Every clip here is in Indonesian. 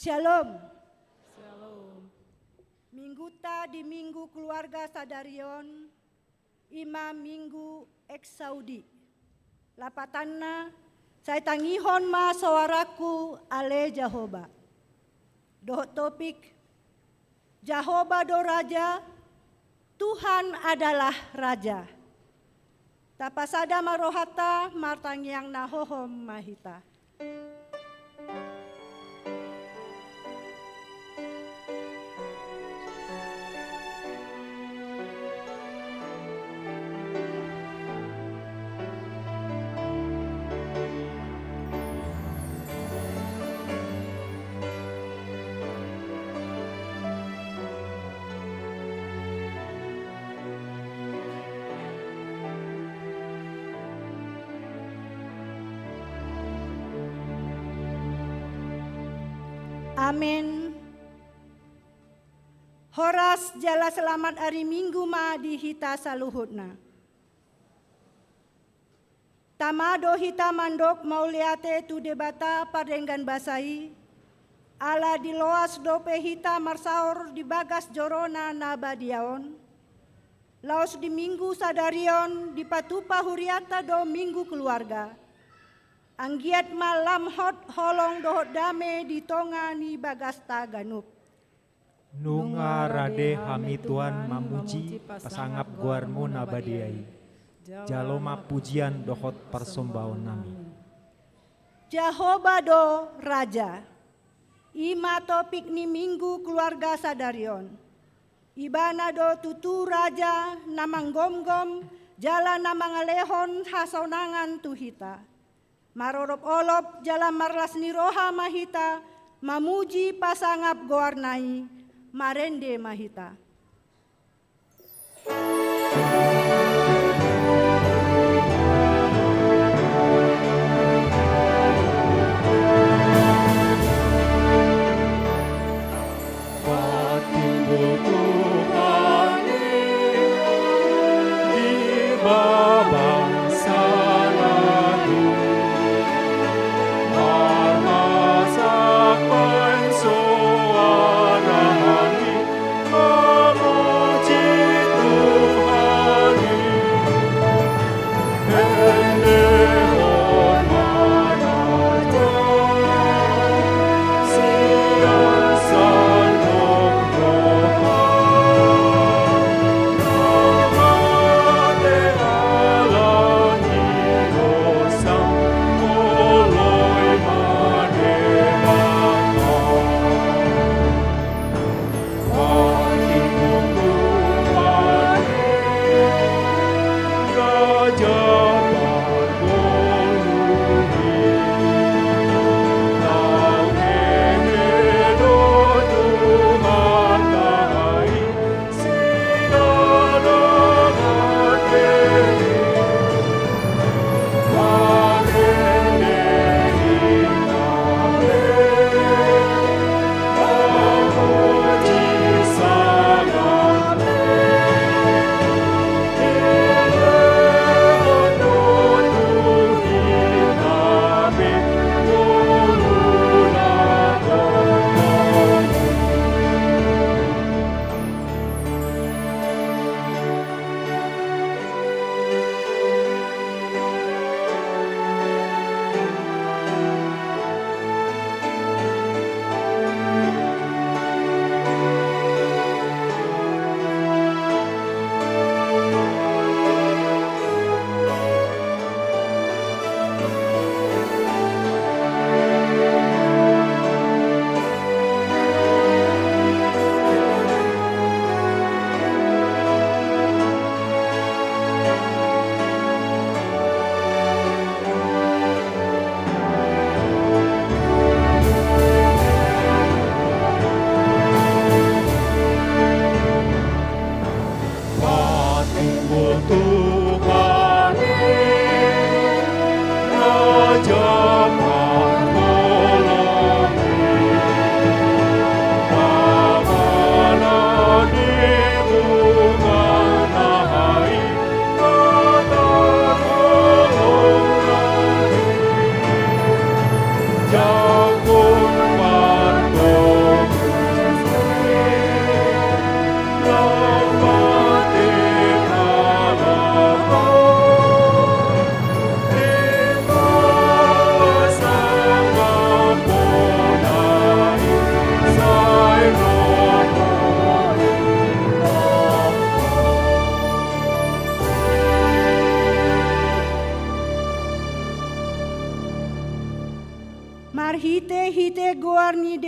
Shalom. Shalom. Minggu ta di Minggu Keluarga Sadarion, Imam Minggu Eksaudi. Lapatanna, saya tangihon ma suaraku ale Jehovah. Doh topik, Jehovah do Raja, Tuhan adalah Raja. Tapasada marohata martangyang nahohom mahita. Amin. Horas jala selamat hari Minggu ma di hita saluhutna. Tamado hita mandok mauliate tu debata padenggan basai. Ala di loas dope hita marsaur di bagas jorona nabadiaon. Laos di Minggu Sadarion di patupa huriata do Minggu Keluarga. Anggiat malam hot holong dohot dame di tonga ni bagasta ganup. Nunga rade hami Tuhan mamuji pasangap guarmu nabadiai. Jaloma pujian dohot persombaon nami. Jehovah do Raja. Ima topik ni Minggu Keluarga Sadarion. Ibana do tutu raja namang gom-gom jala namang alehon hasonangan tuhita. Marorop olop jalan marlas niroha mahita, mamuji pasangap goarnai, marende mahita. Tuhan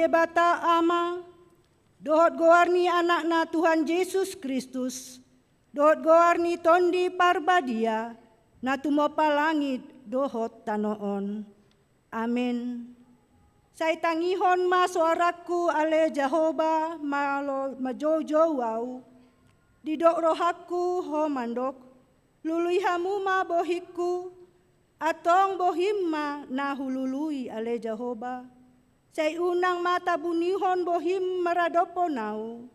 debata ama, dohot goarni anakna Tuhan Yesus Kristus, dohot goarni tondi parbadia, na tumopa langit dohot tanoon. Amin. Say tangihon ma suaraku ale Jehovah majojowau, didok rohaku ho mandok, luluihamu ma bohiku, atong bohimma na hulului ale Jehovah. Say unang mata bunihon bohim maradopo nau,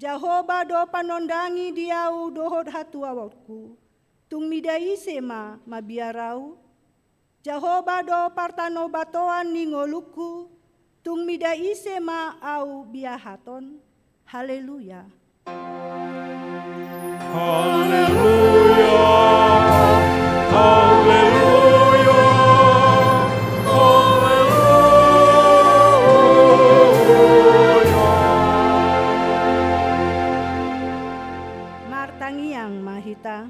Jehovah do panondangi diau dohot hatuawatku, tung midai sema mabiarau, Jehovah do partano batoan ningoluku, tung midai sema au biahaton. Haleluya. Haleluya. Haleluya. Haleluya. Martangiang mahita.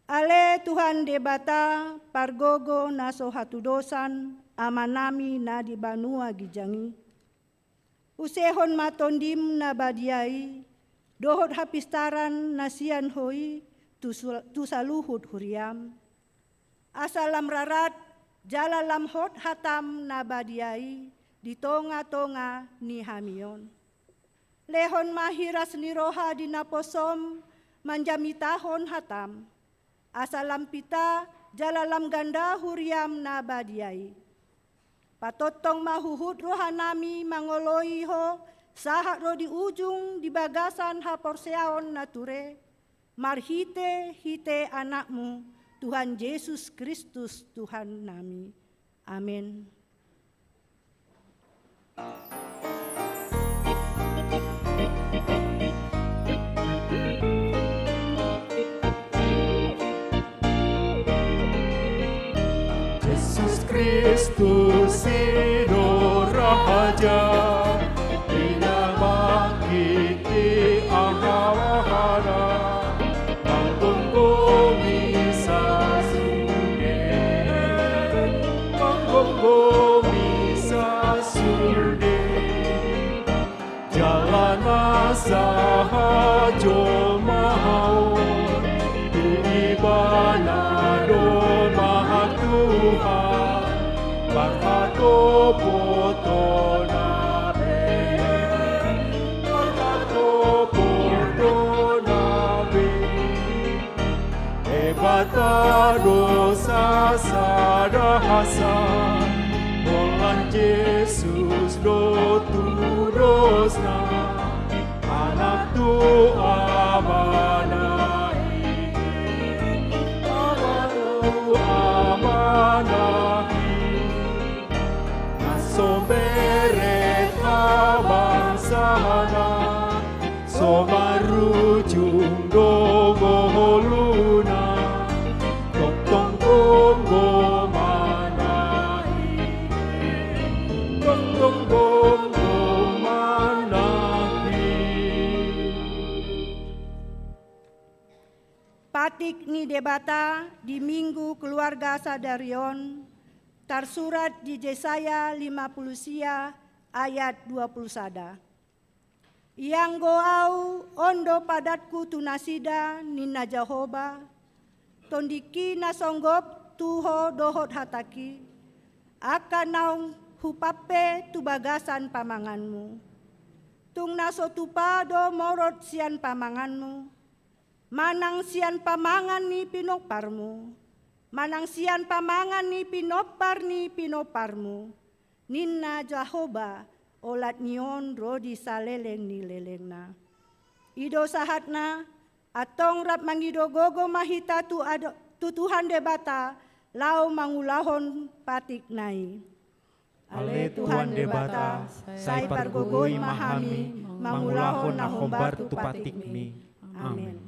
Ale Tuhan debata pargogo naso hatudosan amanami na di banua gijangi. Usehon matondim na badiai, dohot hapistaran nasian hoi tusaluhut huriam. Asalam rarat jalalam hot hatam na badiai, di tonga-tonga ni hamion. Lehon mahiras liroha di naposom manjamitahon hatam. Asalam pita jalalam ganda huriam na badiai. Patotong mahuhut rohanami mangoloi ho sahat ro di ujung di bagasan haporseaon nature. Marhite hite anakmu Tuhan Yesus Kristus Tuhan nami. Amin. Kristus Hidup Raja, dinamaki ahawahara, manggung bumi sasude, manggung bumi sasude, jalan asahajo mau, tu ibana do mahak Tuhan. Bakato poto nabe, bakato poto nabe, ebata dosa sadahasa, Tuhan Yesus do turusna, anak tu amanai, amanu amanai. Somberet abansana, somarujung dogoluna, tong bongo manai, tong bongo manai. Patik ni debata di Minggu Keluarga Sadarion, tersurat di Yesaya 50 sia ayat 20 sada. Yang goau ondo padatku tunasida nina Jehovah, tondiki nasonggop tuho dohot hataki, akan naung hupape tu bagasan pamanganmu. Tung naso tupado morot sian pamanganmu, manang sian pamangan ni pinokparmu. Manang sian pamangan ni pinoparmu, ninna Jehovah olat nion rodi saleleng ni lelengna. Ido sahatna atong rap mangido gogo mahita tu Tuhan debata lau mangulahon patik nai. Ale Tuhan debata, sai pargogoi mahami, mangulahon na hombar tu patik mi. Amin.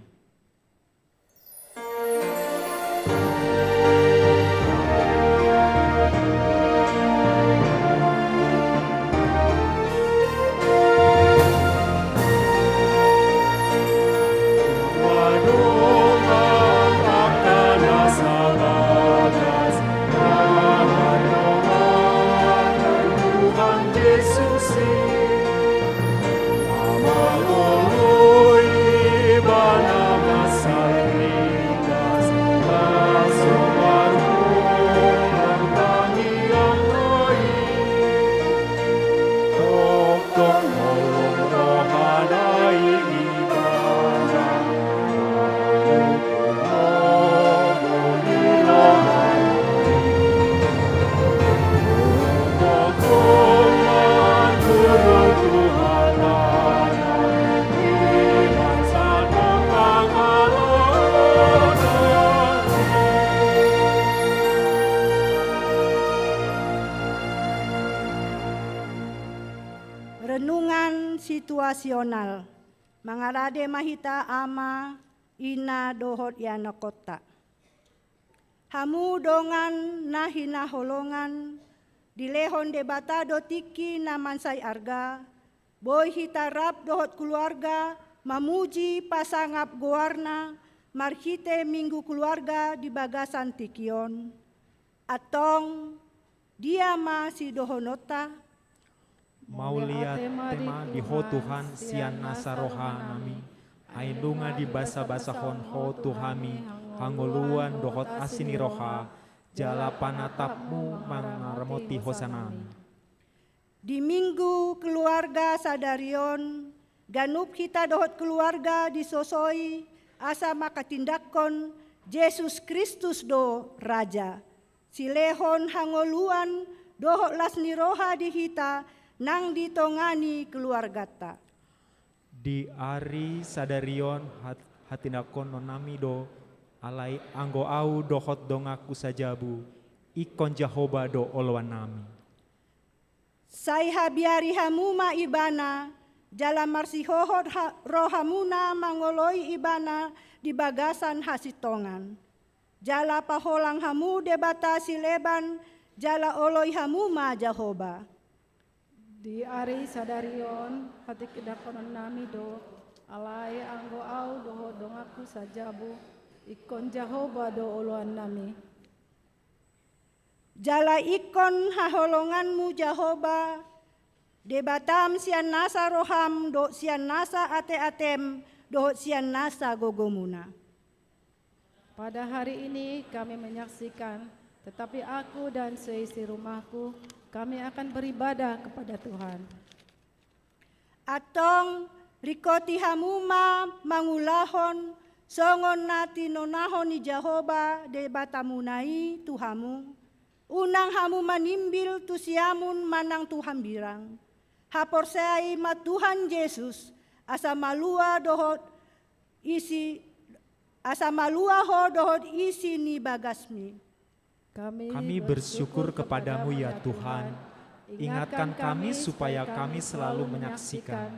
Yesus Renungan situasional. Mangarade mahita ama ina dohot yana kota. Hamu dongan nahina holongan, dilehon debata dotiki namansai arga, boy hitarap dohot keluarga, mamuji pasangap goarna, marhite minggu keluarga di bagasan tikion. Atong dia masih dohonota, Mau lihat tema di ho Tuhan sian nasa roha nami, aindunga di basa-basahon ho Tuhami, hangoluan dohot asini roha, jala panatapmu mangarmoti hosanami. di minggu keluarga sadarion, ganup kita dohot keluarga disosoi, asa makatindakon Yesus Kristus do Raja. Silehon hangoluan dohot lasni roha di hita, nang ditongani keluargata. Di ari sadarion hatindakon nonami do, alai anggo au dohot dongaku sajabu, ikon Jahoba do oloan nami. Sai habiari hamuma ibana, jala marsihohot rohamuna mangoloi ibana di bagasan hasitongan. Jala paholang hamu debata sileban, jala oloi hamuma Jahoba. Di ari sadarion hati kedakonan nami do, alai anggo au doho dongaku sajabu, ikon Jahoba do oloan nami. Jala ikon haholonganmu Jahoba, debatam sian nasa roham do sian nasa ate-atem do sian nasa gogomuna. Pada hari ini kami menyaksikan, tetapi aku dan seisi rumahku, kami akan beribadah kepada Tuhan. Atong rikoti hamuma mangulahon, songon nati nonahon ni Jahoba debatamunai Tuhamu. Unang hamu manimbil tusiamun manang Tuhan birang. Haporsai mat Tuhan Yesus asa malua dohot isi ni bagasmi. Kami bersyukur kepadamu ya Tuhan, ingatkan kami supaya kami selalu menyaksikan.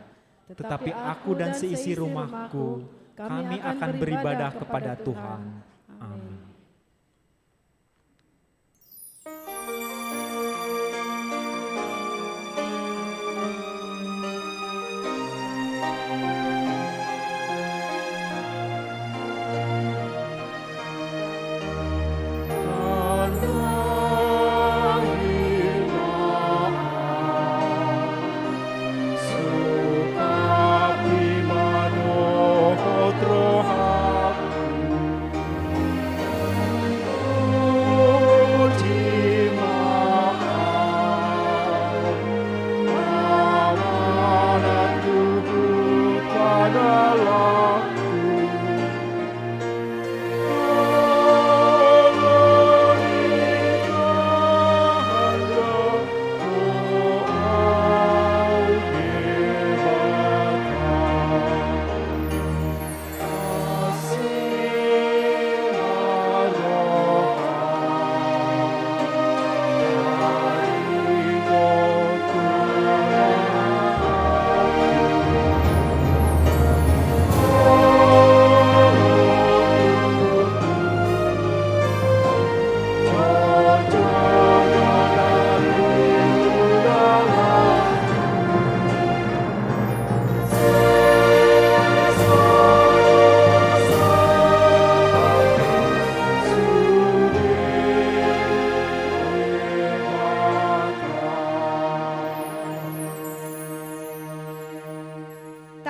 Tetapi aku dan seisi rumahku, kami akan beribadah kepada Tuhan. Amin.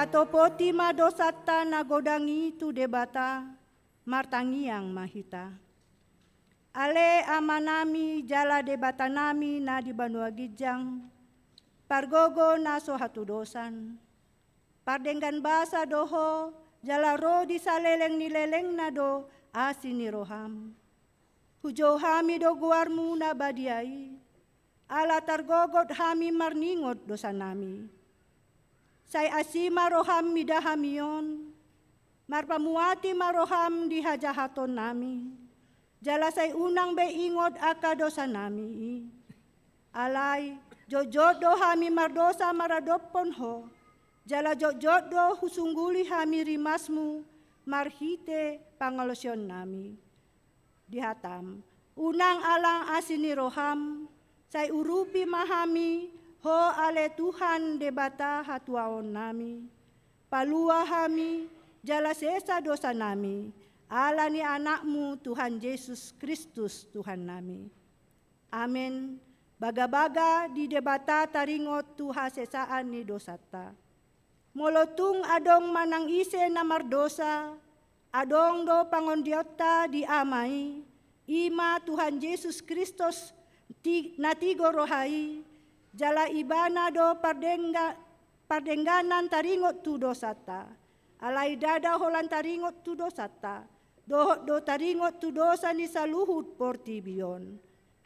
Tatopoti madosata nagodangi tu debata, martangiang mahita. Ale amanami jala debata nami na di Banua Gijang, pargogo na sohatudosan. Pardenggan basa doho, jala ro di saleleng nileleng na do asini roham. Hujo hami do guarmu na badiai, ala targogot hami marningot dosa nami. Say asima roham midahamion, marpamuati maroham di hajahaton nami. Jala say unang beingot aka dosa nami. Alay jojodo hami mardosa maradopon ho, jala jojodo husungguli hami rimasmu, marhite pangalosion nami. Dihatam, unang alang asini roham, say urupi mahami, ho ale Tuhan debata hatuaon nami. Palua hami, jala sesa dosa nami, ala ni anakmu Tuhan Yesus Kristus Tuhan nami. Amin. Baga-baga di debata taringot Tuha sesaan ni dosata. Molotung adong manang ise namar dosa, adong do pangondiota di amai, ima Tuhan Yesus Kristus natigo rohai, jala ibana do pardengganan taringot tu dosata, alai dada holan taringot tu dosata, do taringot tu dosa ni saluhut portibion.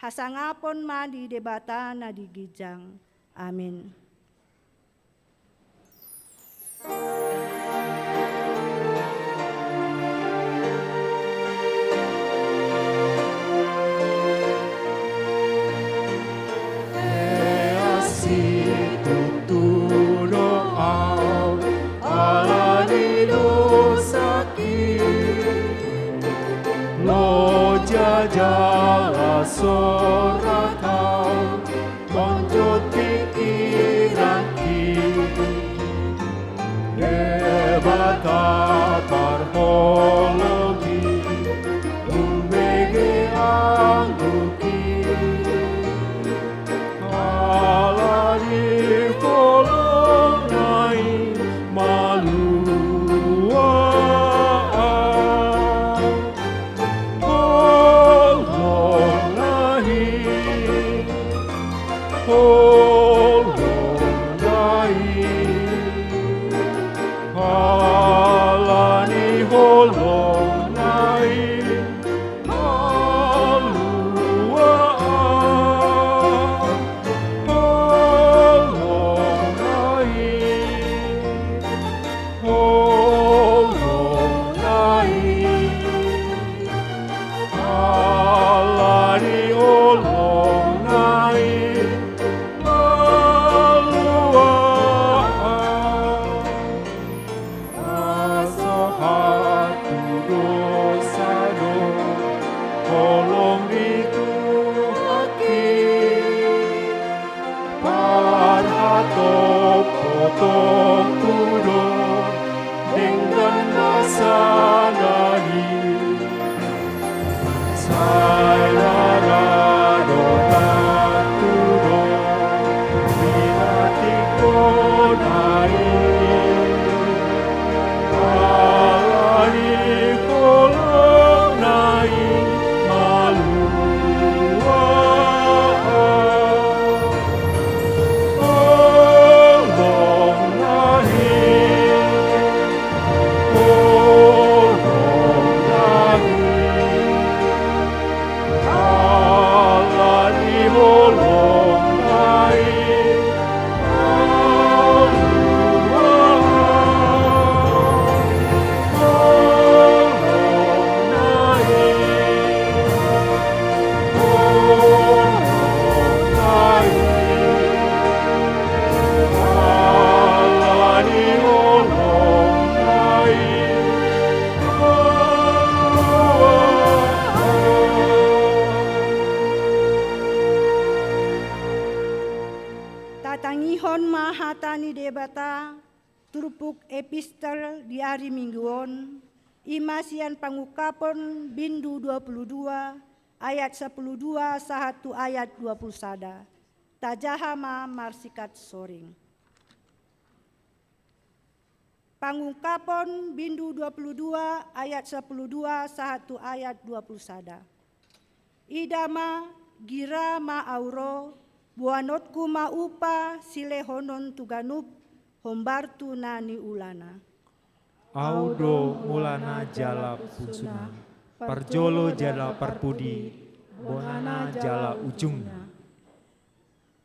Hasangapon ma di debata na digijang. Amin. Jala sorakau konjot pikiran kiri debata parhologi umege angguki alani kolonai malua debata turupuk epistel di hari mingguon imasian pangukapon bindu 22 ayat 12 sahatu ayat 21 tajahama marsikat soring. Pangungkapon bindu 22 ayat 12 sahatu ayat 21. Idama gira ma auro buanotku ma upa silehonon tuganup hombartu nani ulana. Audo mulana jala punsuna, parjolo jala parpudi, bonana jala ujungna.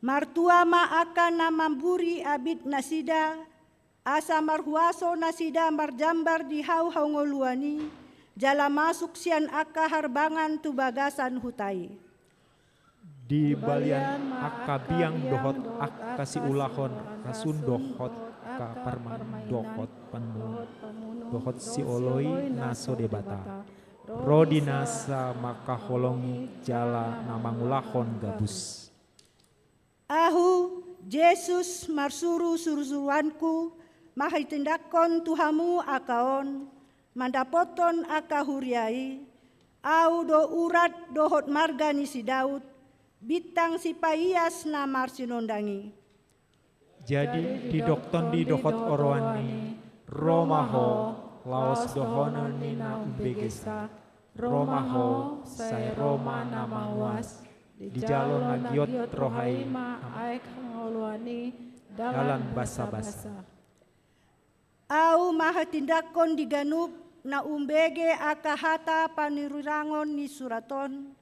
Martua ma akan namamburi abid nasida, asa marhuaso nasida marjambar di hau-hau ngoluani, jala masuk sian aka harbangan tu bagasan hutai. di balian akabiang dohot kasih ulahon kasun dohot ka parman dohot panmu dohot si oloi naso debata rodi nasa maka holongi jala namangulahon gabus. Ahu Yesus marsuru surusuruanku mahitindakon Tuhamu akaon mandapoton akahuriai au do urat dohot margani si Daud bitang si paias na marsinondangi. Jadi didokton di dohot orwani romaho laos dohono nina umbegesa romaho saya Roma nama was di jalon nagiot rohai aek ngoluani dalam basa-basa. Au mahatindakon diganub na umbege akahata panirurangon ni suraton.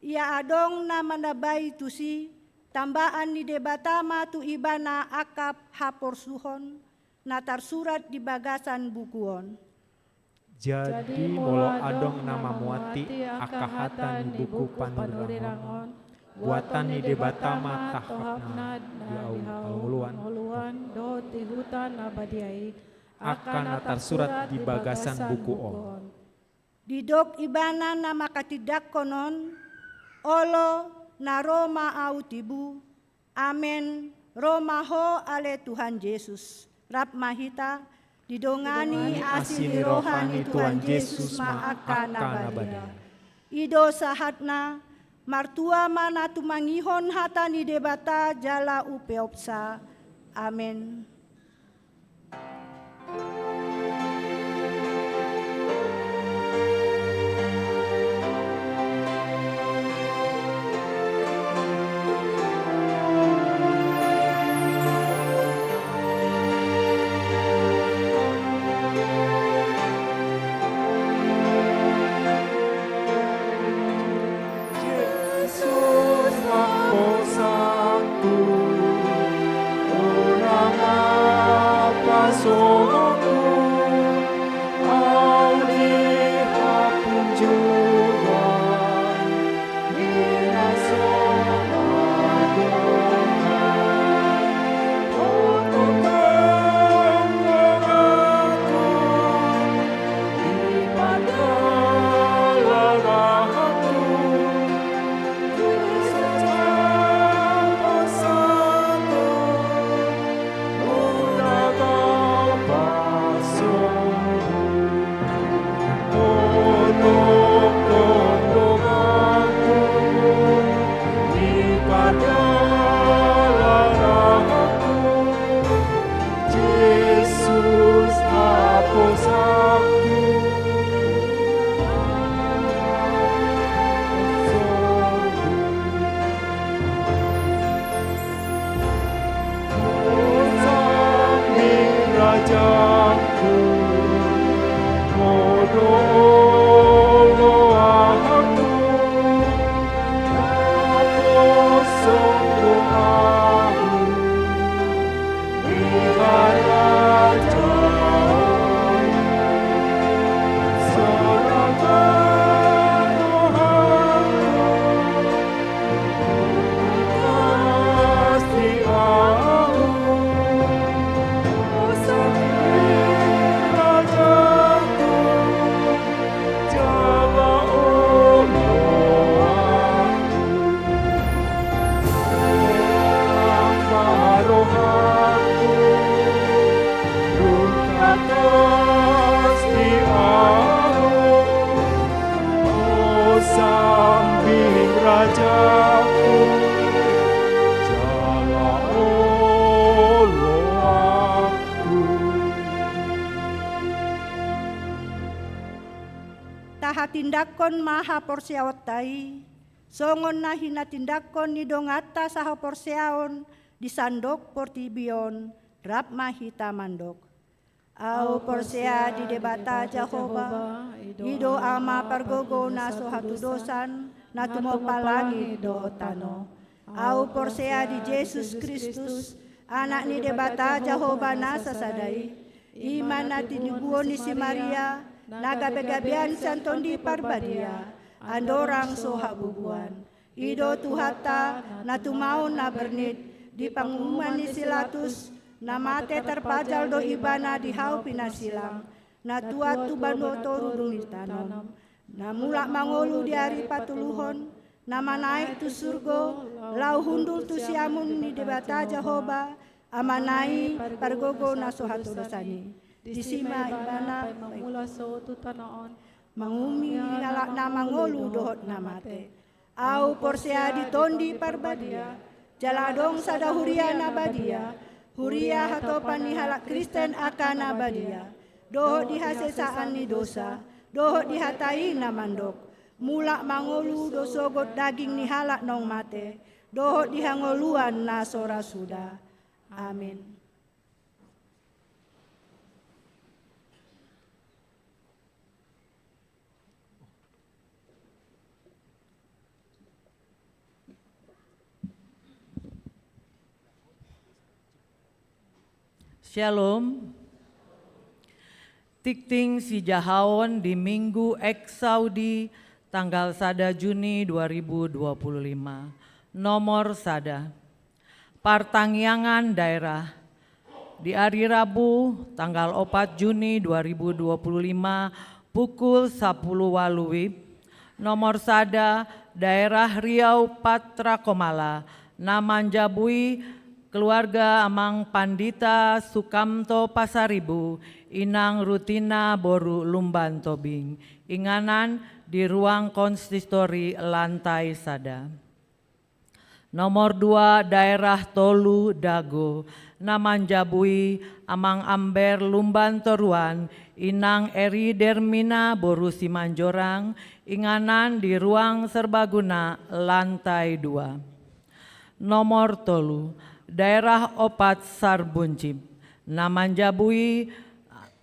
Ia adong na manabai tusi tambaan ni debatama tu ibana akap haporsuhon na tarsurat di bagasan bukuon. Jadi molo adong nama muati akahata ni buku panurirangon buatan ni debatama tahapna diauluan do ti hutan abadiai akan tarsurat di bagasan buku on. Didok ibana na makatidak konon olo na Roma au tibu amen Roma ho ale Tuhan Yesus rap mahita didongani asili rohani Tuhan Yesus maaka nabadia. Ido sahatna martua mana tumangihon hata ni debata jala upeopsa. Amen. Tindakon maha porsiawattai, songon na hinatindakon ni dongata saha porsiaon di sandok portibion, rap mahita mandok. Au porsia di debata Jehova, ido ama pargogo na sohatu dosan, na tumopalangi do tano. Au porsia di Yesus Kristus, anak ni debata Jehova na sasadai, iman na tinubuon ni si Maria, nagabegabian santon di parbadia, andorang soha bubuan. Ido tuhata na tumau na bernit di pangumuman ni silatus na mate terpajal do ibana di hau pinasilang na tuat tu bando toru dung ditanom na mulak mangolu di hari patuluhon na manaik tu surgo lau hundul tu siamun ni debata Jehoba amanai pargogo na sohato dosani disima ibana Mamula so tu tanaon. mangumi halak na mangolu dohot na mate au porsea di tondi parbadia jaladong sada huria nabadia huria hatopan ni halak Kristen akan nabadia dohot di hasesaan ni dosa dohot di hatai na mandok mulak mangolu dosogot daging ni halak nong mate dohot di hangoluan na sora suda. Amin. Shalom. Tikting si Jahaon di Minggu Eksaudi tanggal 1 Juni 2025. Nomor sada. Partangyangan daerah di hari Rabu tanggal 4 Juni 2025 pukul 10 waluwi. Nomor sada daerah Riau Patra Komala Namanjabui keluarga Amang Pandita Sukamto Pasaribu, Inang Rutina Boru Lumban Tobing, Inganan di ruang konsistori lantai sada. Nomor 2 daerah Tolu Dago, Namanjabui, Amang Amber Lumban Toruan, Inang Eri Dermina Boru Simanjorang, Inganan di ruang serbaguna lantai 2. Nomor tolu daerah Opat Sarbuncip, Namanjabui,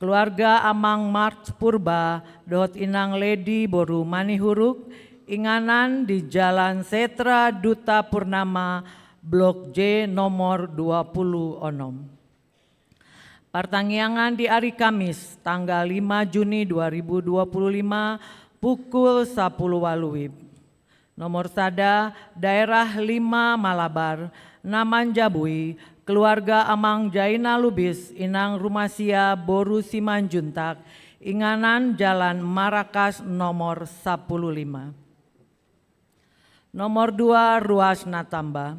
keluarga Amang March Purba, Dot Inang Ledi Boru Manihuruk, Inganan di Jalan Setra Duta Purnama, Blok J nomor 20 Onom. Partangyangan di hari Kamis tanggal 5 Juni 2025 pukul 10 waluwi. Nomor sada daerah 5 Malabar, Namanjabui, keluarga Amang Jaina Lubis, Inang Rumasia Boru Simanjuntak, Inganan Jalan Marakas nomor 15. Nomor 2 Ruas Natamba,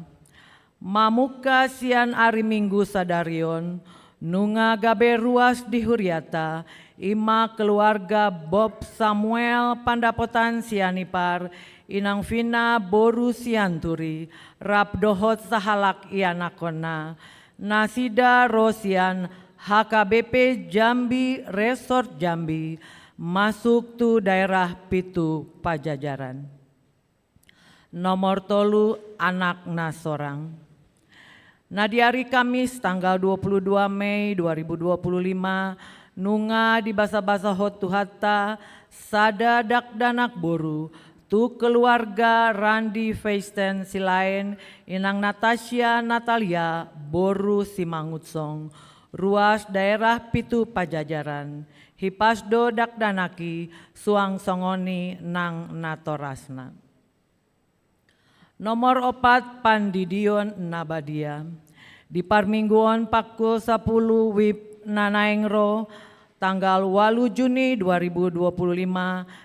Mamuka Sian Ari Minggu Sadarion, Nunga Gabe Ruas di Huriata, Ima keluarga Bob Samuel Pandapotan Sianipar, Inang Vina Boru Sianturi, Rabdohot Sahalak Ianakona, Nasida Rosian HKBP Jambi Resort Jambi, masuk tu daerah Pitu Pajajaran. Nomor tolu anak nasorang. Nah di hari Kamis tanggal 22 Mei 2025, Nunga di basa-basa hotu hatta sada dakdanak boru, tu keluarga Randi Feisten Silain, Inang Natasha Natalia Boru Simangutsong, ruas daerah Pitu Pajajaran, Hipasdo dakdanaki suang songoni nang natorasna. Nomor 4 Pandidion Nabadia, di Parmingguon Pakul 10 Wip Nanaengro, tanggal 8 Juni 2025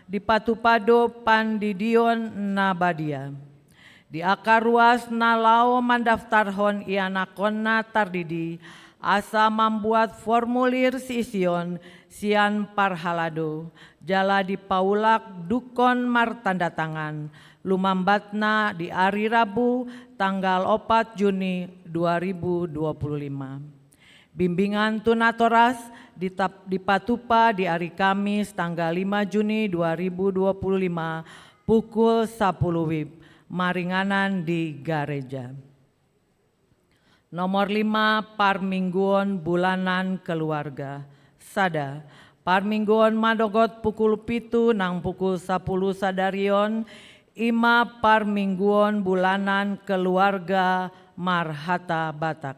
di Patupado Pandidion Nabadia. Di akar ruas nalau mandaftarhon ianakonna tardidi asa membuat formulir sision sian parhalado jala di Paulak Dukon martanda tangan lumambatna di hari Rabu tanggal 4 Juni 2025. Bimbingan tunatoras di Patupa di hari Kamis tanggal 5 Juni 2025 pukul 10 WIB, maringanan di Gareja. Nomor 5 Parmingguon Bulanan Keluarga, Sada, Parmingguon Madogot pukul 7 nang pukul 10 sadarion, Ima Parmingguon Bulanan Keluarga Marhata Batak.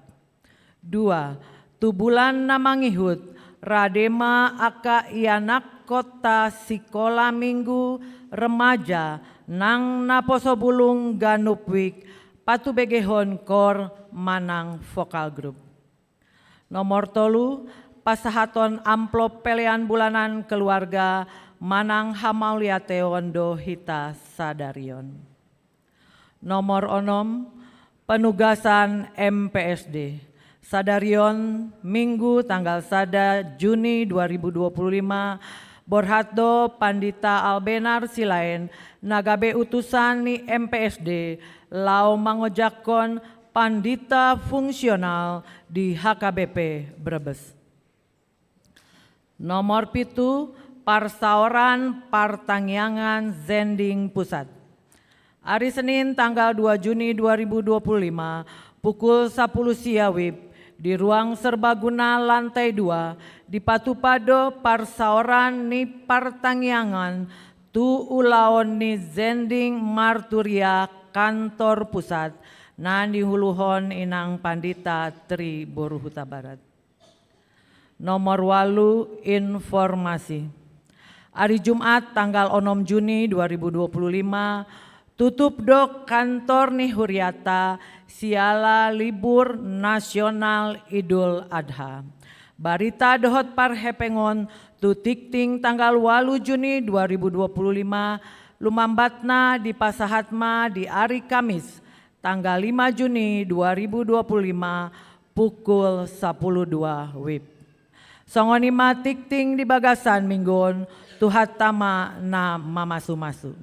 2. Tu bulan namangihut Radema aka ianak kota Sikola Minggu Remaja nang Naposo Bulung Ganupwik patu begehon kor manang vokal grup. Nomor 3 pasahaton amplop pelean bulanan keluarga manang Hamauliate Wondo Hita Sadarion. Nomor 6 penugasan MPSD Sadarion Minggu tanggal 1 Juni 2025 Borhatdo Pandita Albenar Silain nagabe utusan ni MPSD lau mangojakon pandita fungsional di HKBP Brebes. Nomor 7 Parsaoran Partangyangan Zending Pusat. Hari Senin tanggal 2 Juni 2025 pukul 10 siawib di ruang serbaguna lantai 2 di Patupado Parsaoran ni Partangyangan tu ulaon ni Zending Marturia kantor pusat nan dihuluhon inang Pandita Tri Boruhuta Barat. Nomor 8 informasi. Hari Jumat tanggal 6 Juni 2025 tutup dok kantor ni Huriata siala libur nasional Idul Adha. Barita dohot parhepengon tu tikting tanggal 8 Juni 2025 lumambatna di pasahatma di hari Kamis tanggal 5 Juni 2025 pukul 12 WIB. Songonima tikting di bagasan minggon tuhat tama na mamasu-masu.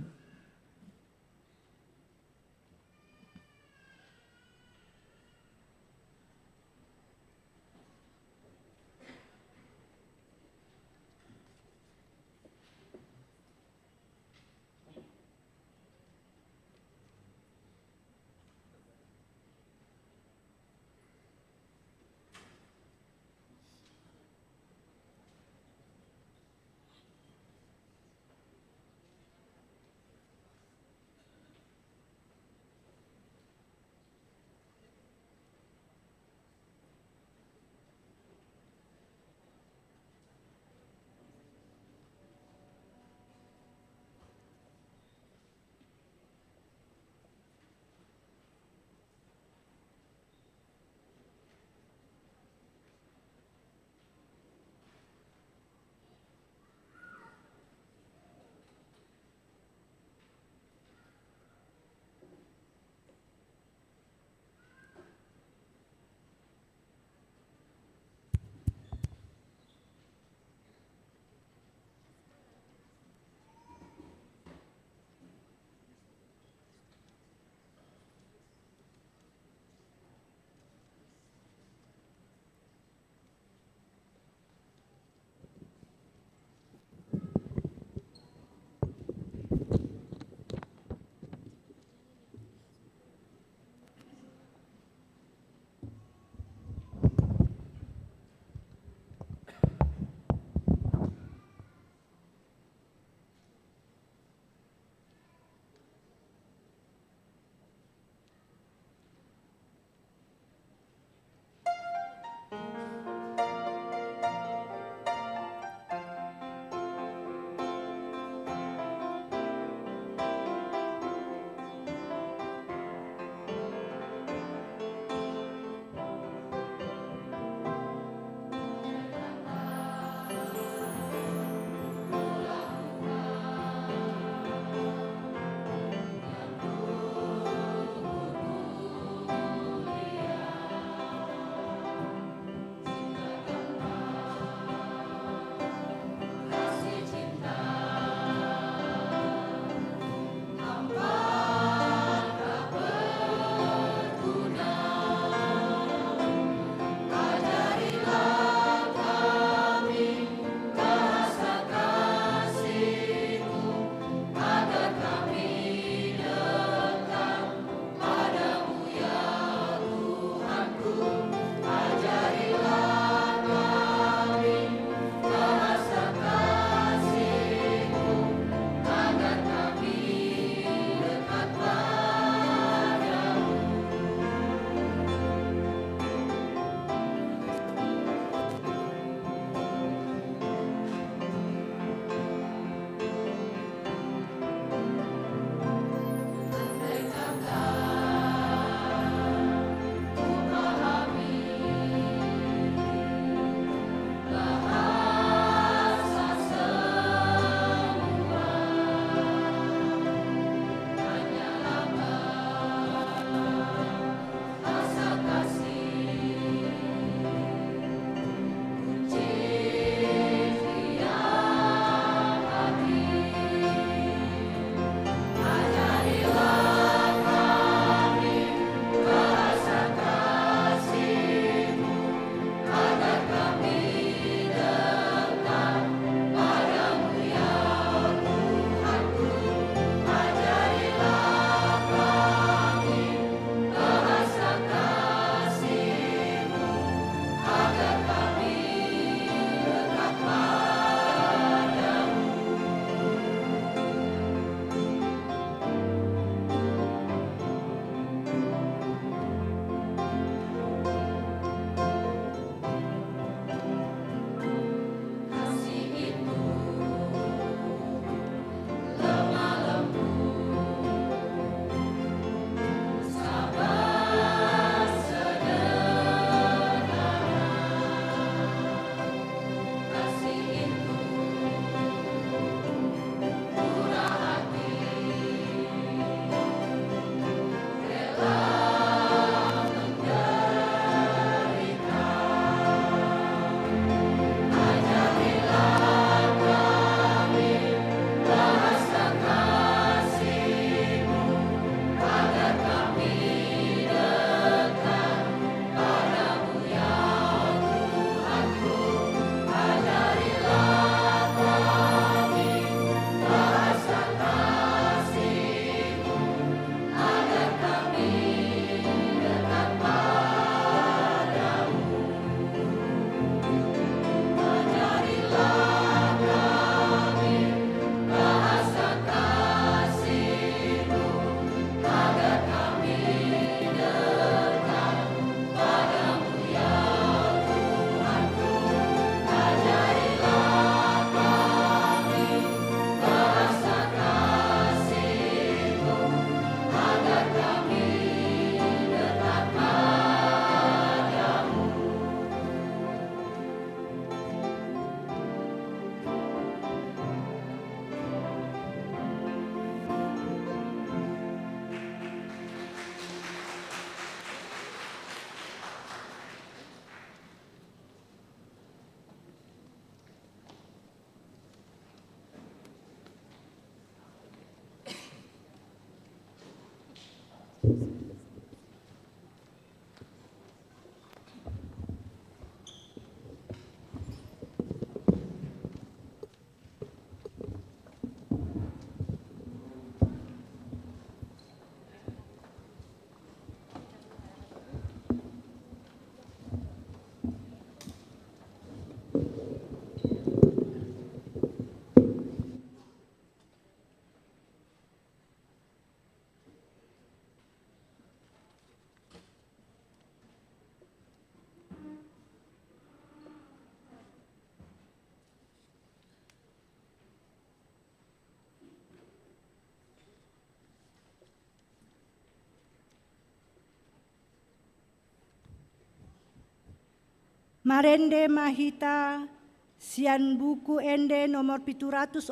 Marende mahita sian buku ende nomor 706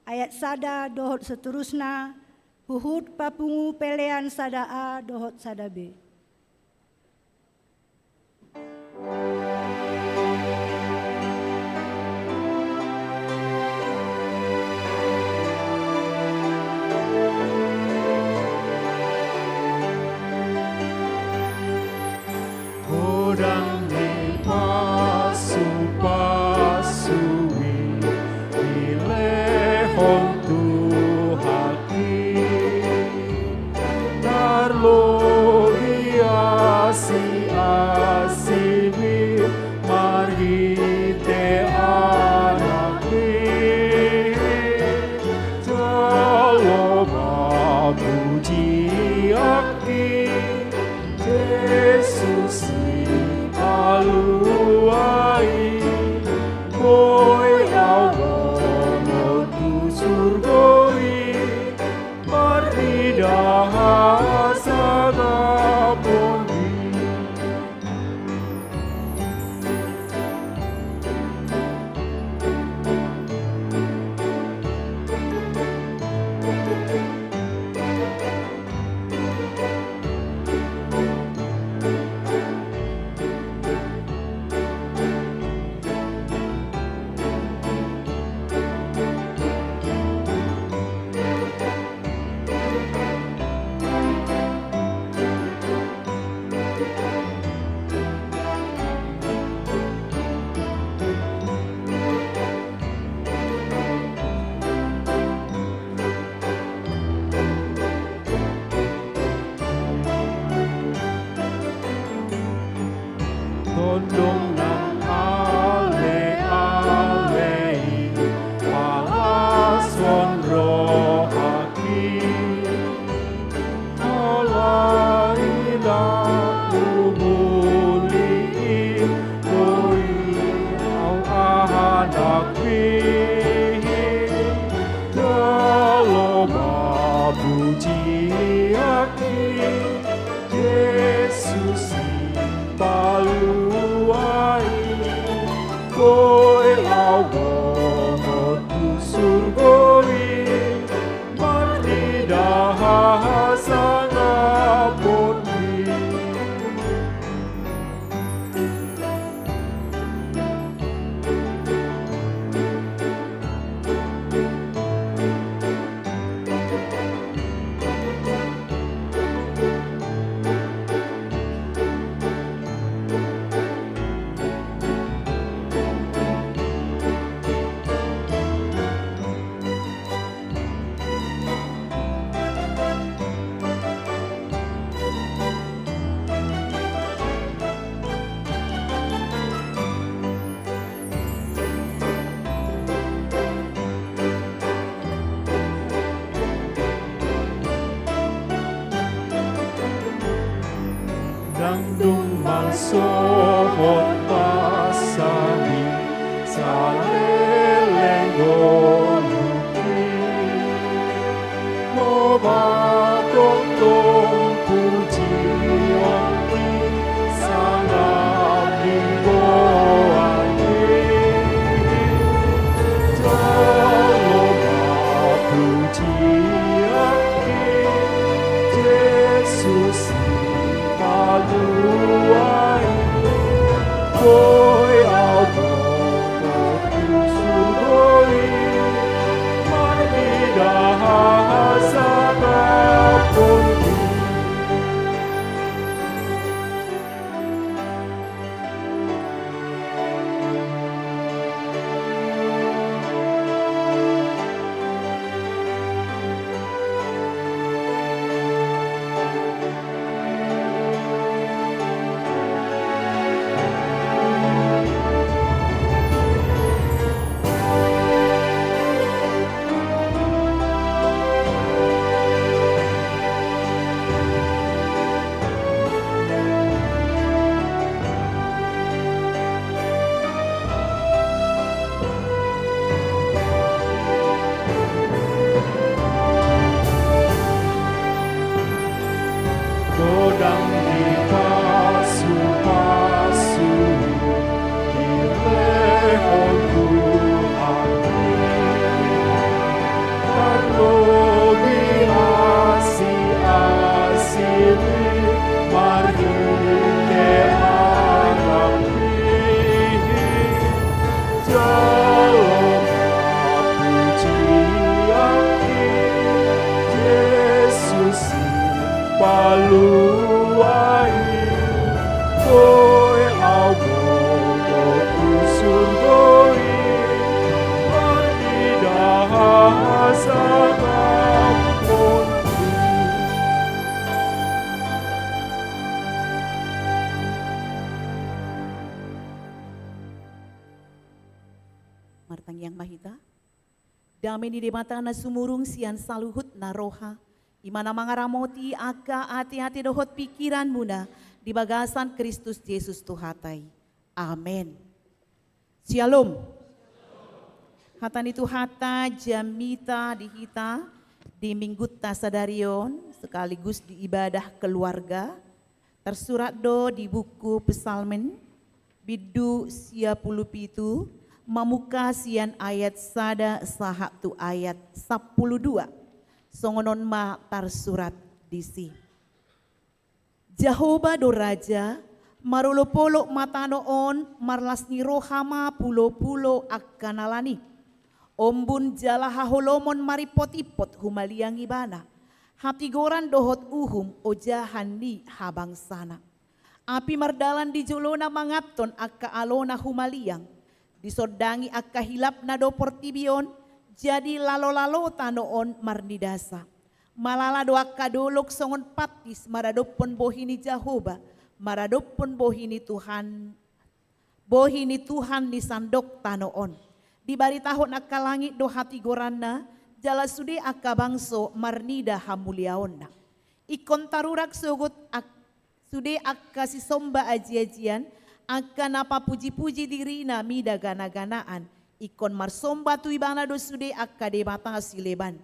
ayat sada dohot seterusna huhut papungu pelean sada A dohot sada B. Godang di pasu-pasui ilehon Tuhaki Darlo asi-asibi marhite anakmi Jalo babuji aki Jesus aluai koi awono tu surgoi marhidah sagaponi Tondong nang ale-alei palaswan rohaki alaila umuli koi au ahadakwi Talo babuji aki Jesus paluai koi awono tu surgoi marhidah sagaponi Nangdung mansohot pasahi salelengoluki Mobatotong puji onti sangat diboani Jalo puji aki Jesus paluai koi awono tu surgoi marhidah sagaponi martang yang mahita. Dame di mata na sumurung sian saluhut na roha. Imana mangaramoti aka hati-hati dohot pikiran muna di bagasan Kristus Yesus Tuhatai. Amin. Shalom. Hatan itu hata jamita dihita di minggu tasadarion sekaligus di ibadah keluarga. Tersurat do di buku Psalmen bidu sia puluh pitu mamuka sian ayat sada sahak tu ayat 12 songonon ma tersurat disi. Jehovah do raja marulopolo matanoon marlasni rohama pulo-pulo akanalani. Ombun jala haholomon maripot-ipot humaliang ibana. Hatigoran dohot uhum ojahan ni habang sana. Api mardalan di jolona mangapton akka alona humaliang. Disodangi akka hilap na do portibion. Jadi lalo-lalo tanoon marnidasa. Malala do akka dolok songon patis maradopon bohini Jehovah. Maradopon bohini Tuhan. Bohini Tuhan ni sandok tanoon. Di bari tahun akka langit do hatigoranna. Jala sudi akka bangso marnida hamuliaonna. Ikon tarurak sugut sudi akka si somba aji-ajian. Akka napa puji-puji dirina mida gana-ganaan. Ikon marsomba tu ibana do sudi akka debata sileban.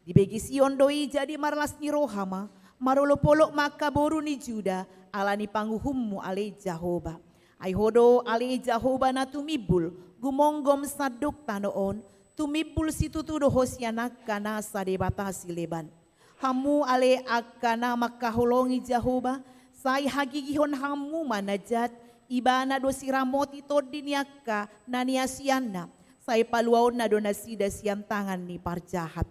Di begi Sion doi jadi marlas ni rohama. Marolopolok maka boru ni Juda. Alani panguhummu ale Jehovah. Aihodo ale Jehovah na tumibul. Gumonggom saduk tanoon. Tumipul situ tudo hosyanak kana sadebata sileban. Hamu ale akana makaholongi Jehovah. Sai hagigihon hamu manajat. Ibana do siramoti todiniaka naniasiana. Sai paluaon na do nasida siang tangan ni parjahat.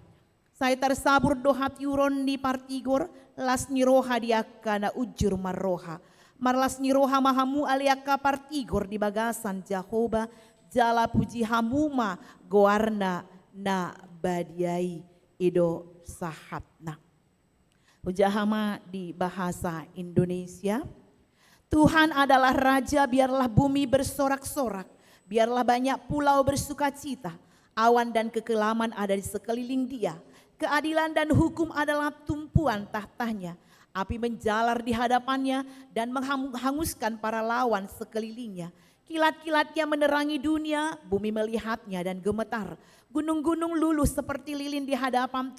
Sai tersabur do hatiuron ni partigor. Las ni roha diaka na ujur marroha. Marlas ni roha mahamu ale akka partigor di bagasan Jehovah. Jala puji hamuma goarna na badiai ido sahatna. Ujahama di bahasa Indonesia. Tuhan adalah raja, biarlah bumi bersorak-sorak. Biarlah banyak pulau bersukacita. Awan dan kekelaman ada di sekeliling dia. Keadilan dan hukum adalah tumpuan tahtanya. Api menjalar di hadapannya dan menghanguskan para lawan sekelilingnya. Kilat-kilatnya menerangi dunia, bumi melihatnya dan gemetar. Gunung-gunung luluh seperti lilin di hadapan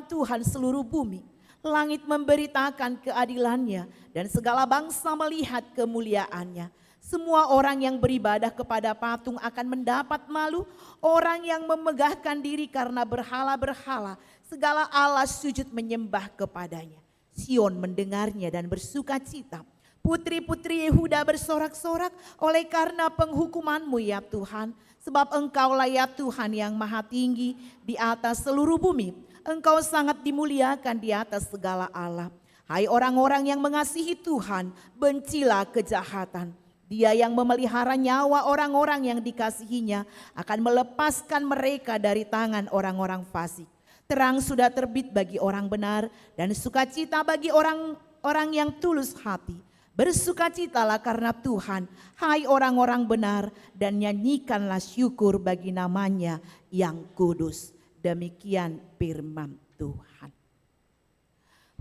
Tuhan seluruh bumi. Langit memberitakan keadilannya dan segala bangsa melihat kemuliaannya. Semua orang yang beribadah kepada patung akan mendapat malu. Orang yang memegahkan diri karena berhala-berhala, segala Allah sujud menyembah kepadanya. Sion mendengarnya dan bersuka cita. Putri-putri Yehuda bersorak-sorak oleh karena penghukuman-Mu ya Tuhan. Sebab Engkaulah ya Tuhan yang maha tinggi di atas seluruh bumi. Engkau sangat dimuliakan di atas segala Allah. Hai orang-orang yang mengasihi Tuhan, bencilah kejahatan. Dia yang memelihara nyawa orang-orang yang dikasihinya akan melepaskan mereka dari tangan orang-orang fasik. Terang sudah terbit bagi orang benar dan sukacita bagi orang-orang yang tulus hati. Bersukacitalah karena Tuhan, hai orang-orang benar, dan nyanyikanlah syukur bagi namanya yang kudus. Demikian firman Tuhan.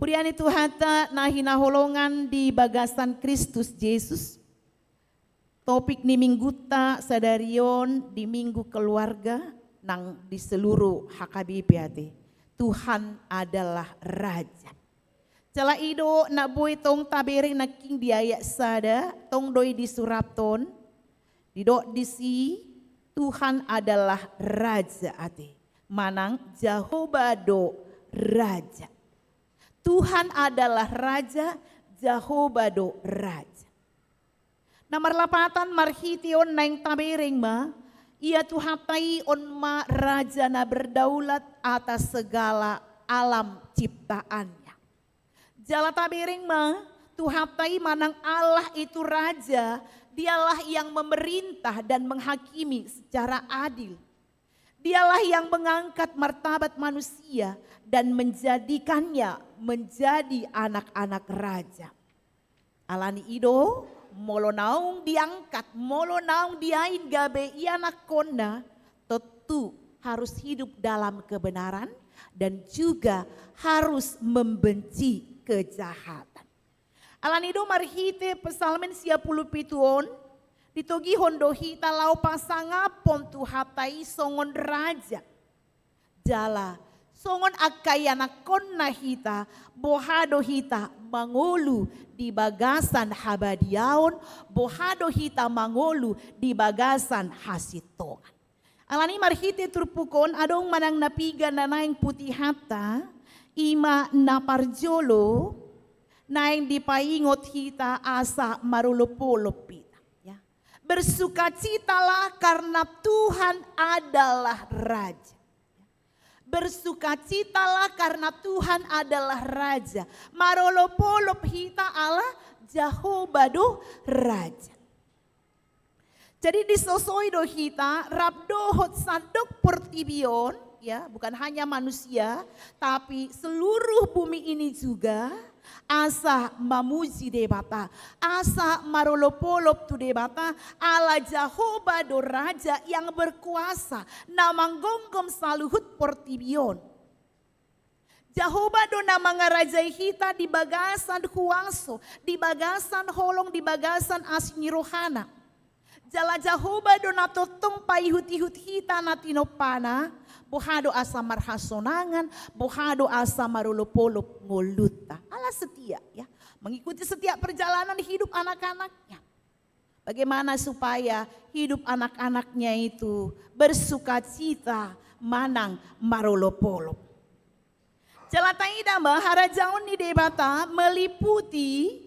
Huriani Tuhata nahina holongan di bagasan Kristus Yesus. Topik ni minggu ta sadarion di minggu keluarga nang di seluruh HKBP. Tuhan adalah Raja. Cala ido na boy tong tabering na king diayak sada tong doi di surapton didok disi Tuhan adalah Raja ate manang Jehovah do Raja. Tuhan adalah Raja, Jehovah do Raja. Nomor lapatan marhition naing tabering ma ia tuhatai on ma Raja na berdaulat atas segala alam ciptaannya. Jala tabering ma, tuhatai manang Allah itu Raja, dialah yang memerintah dan menghakimi secara adil. Dialah yang mengangkat martabat manusia dan menjadikannya menjadi anak-anak raja. Alani ido, molo naung diangkat, molo naung diain gabe ianak kona, tentu harus hidup dalam kebenaran dan juga harus membenci kejahatan. Alanido marhite pesalmen 57 ditogi hondo hita lau pasangapon tu hatai songon raja. Jala songon akayana konna hita bohado hita mangolu di bagasan habadiaon, bohado hita mangolu di bagasan hasitongan. Alani marhite turpukon adong manang napiga na naing putih hata ima naparjolo naing dipaingot hita asa marulupulop pita. Ya. Bersukacitalah karena Tuhan adalah Raja. Bersukacitalah karena Tuhan adalah Raja. Marulupulop hita Allah Jahobado Raja. Jadi disosoi do hita rabdohot sandok portibion, ya, bukan hanya manusia tapi seluruh bumi ini juga asa mamuji debata, asa marolopolop tu debata ala Jehovah do Raja yang berkuasa namanggongkom saluhut portibion. Jehovah do namang raja hita di bagasan huaso, di bagasan holong, di bagasan asni rohana. Jala Jehovah do natotong paihut-ihut hita natinopana, bohado asa marhasonangan, bohado asa marulopolop ngoluta. Allah setia, ya, mengikuti setiap perjalanan hidup anak-anaknya. Bagaimana supaya hidup anak-anaknya itu bersukacita manang marulopolop. Jala taida harajaon ni debata meliputi,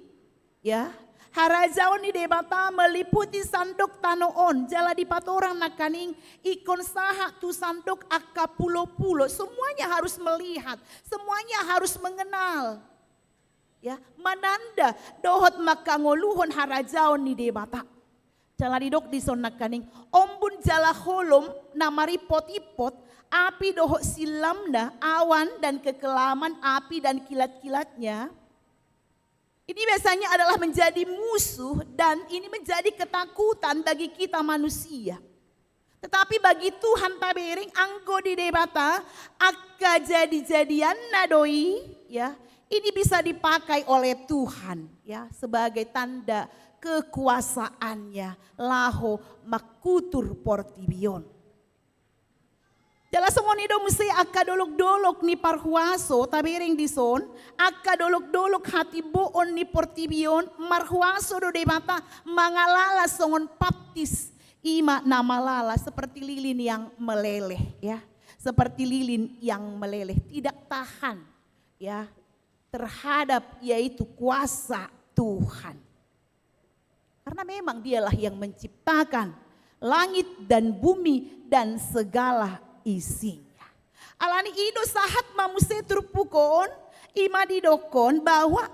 ya, harajaon ni debata meliputi sandok tanoon, jala di patorang nakaning ikon saha tu sandok akka pulo-pulo, semuanya harus melihat, semuanya harus mengenal. Ya, mananda dohot makangoluhon harajaon ni debata. Jala didok di son nakaning ombun jala holom namari pot-ipot, api dohot silamna, awan dan kekelaman api dan kilat-kilatnya. Ini biasanya adalah menjadi musuh dan ini menjadi ketakutan bagi kita manusia. Tetapi bagi Tuhan tabering anggo di debata akka jadi-jadian nadoi, ya, ini bisa dipakai oleh Tuhan, ya, sebagai tanda kekuasaannya. Laho makutur portibion. Jala semonido mesti akka dolok-dolok ni parhuaso tabering dison, akka dolok-dolok hati boon ni portibion, marhuaso do debata mangalala songon baptis ima namalala seperti lilin yang meleleh, ya, seperti lilin yang meleleh, tidak tahan, ya, terhadap yaitu kuasa Tuhan. Karena memang dialah yang menciptakan langit dan bumi dan segala isinya. Alani ido sahat mamuse turpukon ima didokon bahwa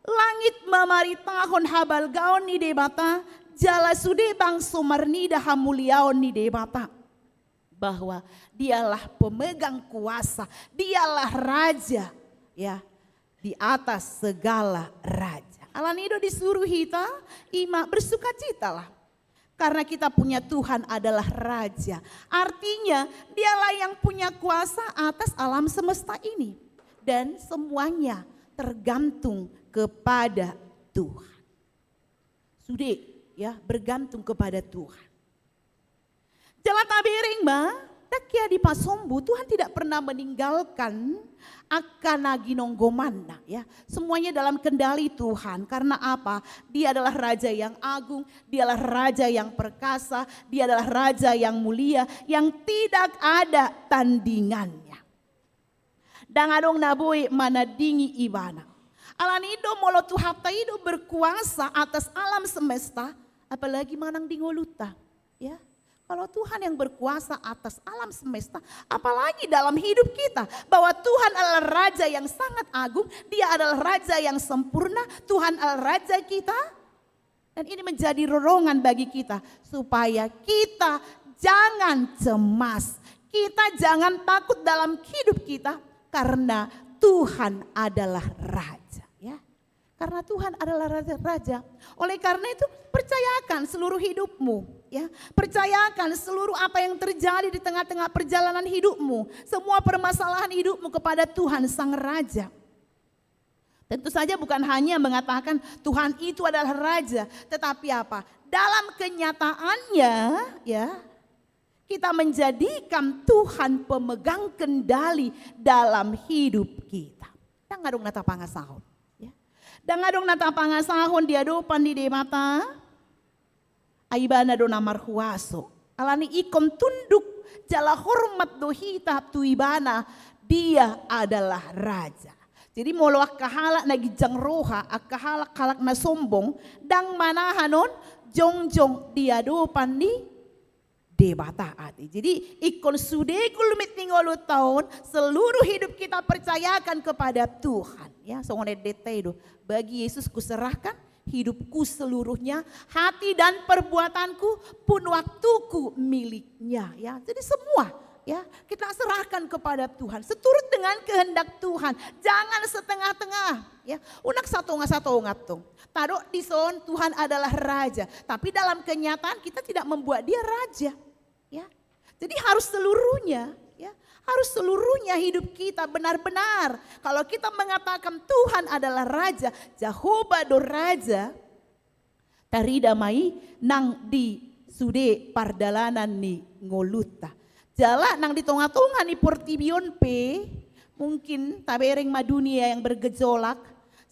langit mamari tahun habal gaon ni debata jala sude bang somarnida hamuliaon ni debata bahwa dialah pemegang kuasa, dialah raja, ya, di atas segala raja. Alani ido disuruh kita ima bersukacitalah. Karena kita punya Tuhan adalah Raja. Artinya dialah yang punya kuasa atas alam semesta ini. Dan semuanya tergantung kepada Tuhan. Sudah, ya, bergantung kepada Tuhan. Jala tabering ma, dakia di pasombu Tuhan tidak pernah meninggalkan akana ginonggomana, ya. Semuanya dalam kendali Tuhan. Karena apa? Dia adalah Raja yang agung, dia adalah Raja yang perkasa, dia adalah Raja yang mulia, yang tidak ada tandingannya. Dangadong nabui mana dingi ibana. Alanido molo Tuhan taido berkuasa atas alam semesta, apalagi manang dingoluta, ya. Kalau Tuhan yang berkuasa atas alam semesta, apalagi dalam hidup kita. Bahwa Tuhan adalah Raja yang sangat agung, Dia adalah Raja yang sempurna, Tuhan adalah Raja kita. Dan ini menjadi dorongan bagi kita, supaya kita jangan cemas, kita jangan takut dalam hidup kita, karena Tuhan adalah Raja. Ya. Karena Tuhan adalah raja. Oleh karena itu percayakan seluruh hidupmu, ya. Percayakan seluruh apa yang terjadi di tengah-tengah perjalanan hidupmu, semua permasalahan hidupmu kepada Tuhan Sang Raja. Tentu saja bukan hanya mengatakan Tuhan itu adalah raja, tetapi apa? Dalam kenyataannya, ya, kita menjadikan Tuhan pemegang kendali dalam hidup kita. Dan ngadong nata pangasahon. Dan ngadong nata pangasahon dia dopan di mata. Aibana do namar huaso. Alani ikon tunduk jala hormat dohita tuibana. Dia adalah raja. Jadi molo akahalak na gijang roha, akahalak na sombong. Dang manahanon jongjong dia dopan di debata ati. Jadi ikon sude kulumit ningolu tahun seluruh hidup kita percayakan kepada Tuhan. Ya, songone detaido. Bagi Yesus kuserahkan hidupku seluruhnya, hati dan perbuatanku pun waktuku miliknya. Ya, jadi semua ya kita serahkan kepada Tuhan seturut dengan kehendak Tuhan. Jangan setengah-tengah. Ya, unak satu-satu ngatung. Tado di son Tuhan adalah raja, tapi dalam kenyataan kita tidak membuat dia raja. Ya, jadi harus seluruhnya, ya, harus seluruhnya hidup kita benar-benar. Kalau kita mengatakan Tuhan adalah raja, Jehovah do raja, tarida mai nang di sude pardalanan ni ngoluta. Jala nang di tonga-tonga ni portibion pe, mungkin tabereng madunia yang bergejolak,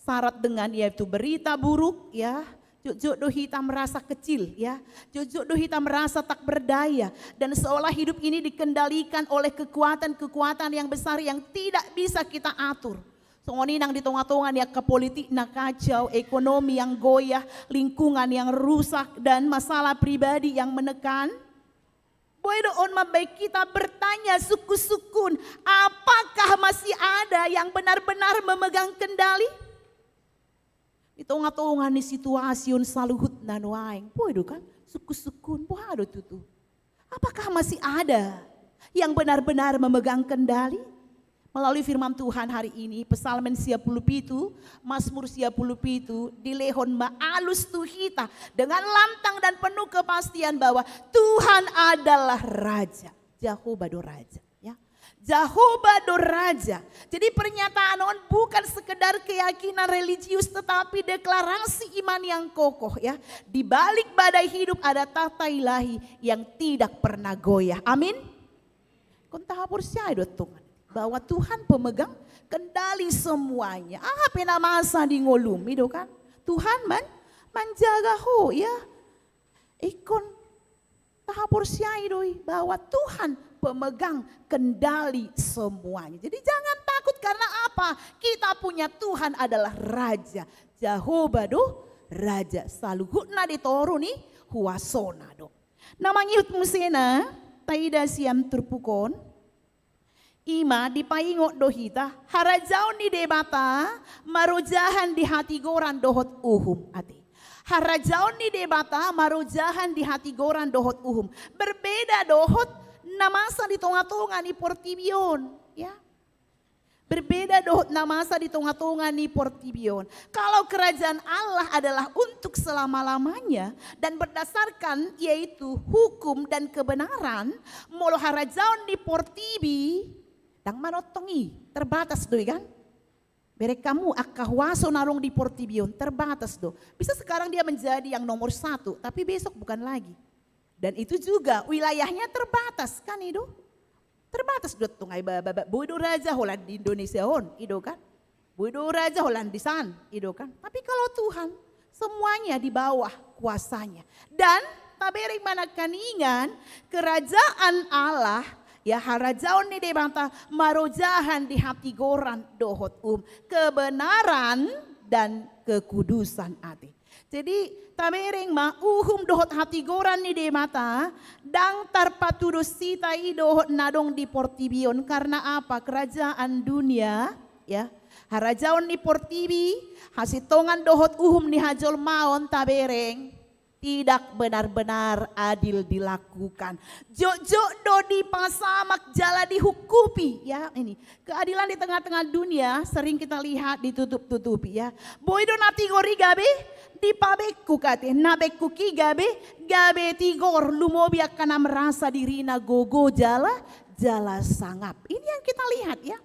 syarat dengan yaitu berita buruk, ya. Jojo dohita merasa kecil, ya. Jojo dohita merasa tak berdaya dan seolah hidup ini dikendalikan oleh kekuatan-kekuatan yang besar yang tidak bisa kita atur. Songoni nang di tonga-tonga ya ke politik na kacau, ekonomi yang goyah, lingkungan yang rusak dan masalah pribadi yang menekan. Boydo on baik kita bertanya suku-sukun, apakah masih ada yang benar-benar memegang kendali? Itu ngatongan ni situasi saluhut nanuaing. Poido kan suku-sukun poado tutu. Apakah masih ada yang benar-benar memegang kendali? Melalui firman Tuhan hari ini, Psalmen 17, Mazmur 17, dilehon maalus tuhita dengan lantang dan penuh kepastian bahwa Tuhan adalah raja. Jehovah do raja. Jehovah do raja. Jadi pernyataan on bukan sekedar keyakinan religius tetapi deklarasi iman yang kokoh, ya. Di balik badai hidup ada tata ilahi yang tidak pernah goyah. Amin. Kon tahapur syaido Tuhan bahwa Tuhan pemegang kendali semuanya. Apa masa di ngolum itu kan? Tuhan menjaga ho, ya. Ikon tahapur syaido bahwa Tuhan pemegang kendali semuanya. Jadi jangan takut karena apa? Kita punya Tuhan adalah raja. Jehovah do raja. Saluhutna ditoru nih huasona do. Namanya hut musena taida siam turpukon. Ima dipaingok dohita harajau ni debata marojahan di hati goran dohot uhum ati. Harajau ni debata marojahan di hati goran dohot uhum. Berbeda dohot namasa di tonga-tonga ni portibion, ya. Berbeda dohot namasa di tonga-tonga ni portibion. Kalau kerajaan Allah adalah untuk selama-lamanya dan berdasarkan yaitu hukum dan kebenaran, molo harajaon di portibi dang manotongi terbatas doi kan. Berek kamu akawaso narong di portibion terbatas do. Bisa sekarang dia menjadi yang nomor 1, tapi besok bukan lagi. Dan itu juga wilayahnya terbatas kan itu. Terbatas dot tungai baba bodo raja Holland di Indonesia on itu kan. Bodo raja Holland di san itu kan. Tapi kalau Tuhan semuanya di bawah kuasanya. Dan tabereng mana kaningan kerajaan Allah ya harajaon ni debanta marojahan di hati goran dohot kebenaran dan kekudusan ati. Jadi tamereng ma uhum dohot hati goran ni de mata dang tarpaturus sita i dohot nadong di portibion karena apa? Kerajaan dunia ya harajaon ni portibi hasitongan dohot uhum ni hajol maon tabereng tidak benar-benar adil dilakukan. Jojo dodi pasamak jala dihukupi, ya ini keadilan di tengah-tengah dunia sering kita lihat ditutup-tutupi, ya. Boido natigori gabe di pabeku kate nabeku ki gabe tigor lumobi akan merasa dirina gogo jala sangap. Ini yang kita lihat, ya.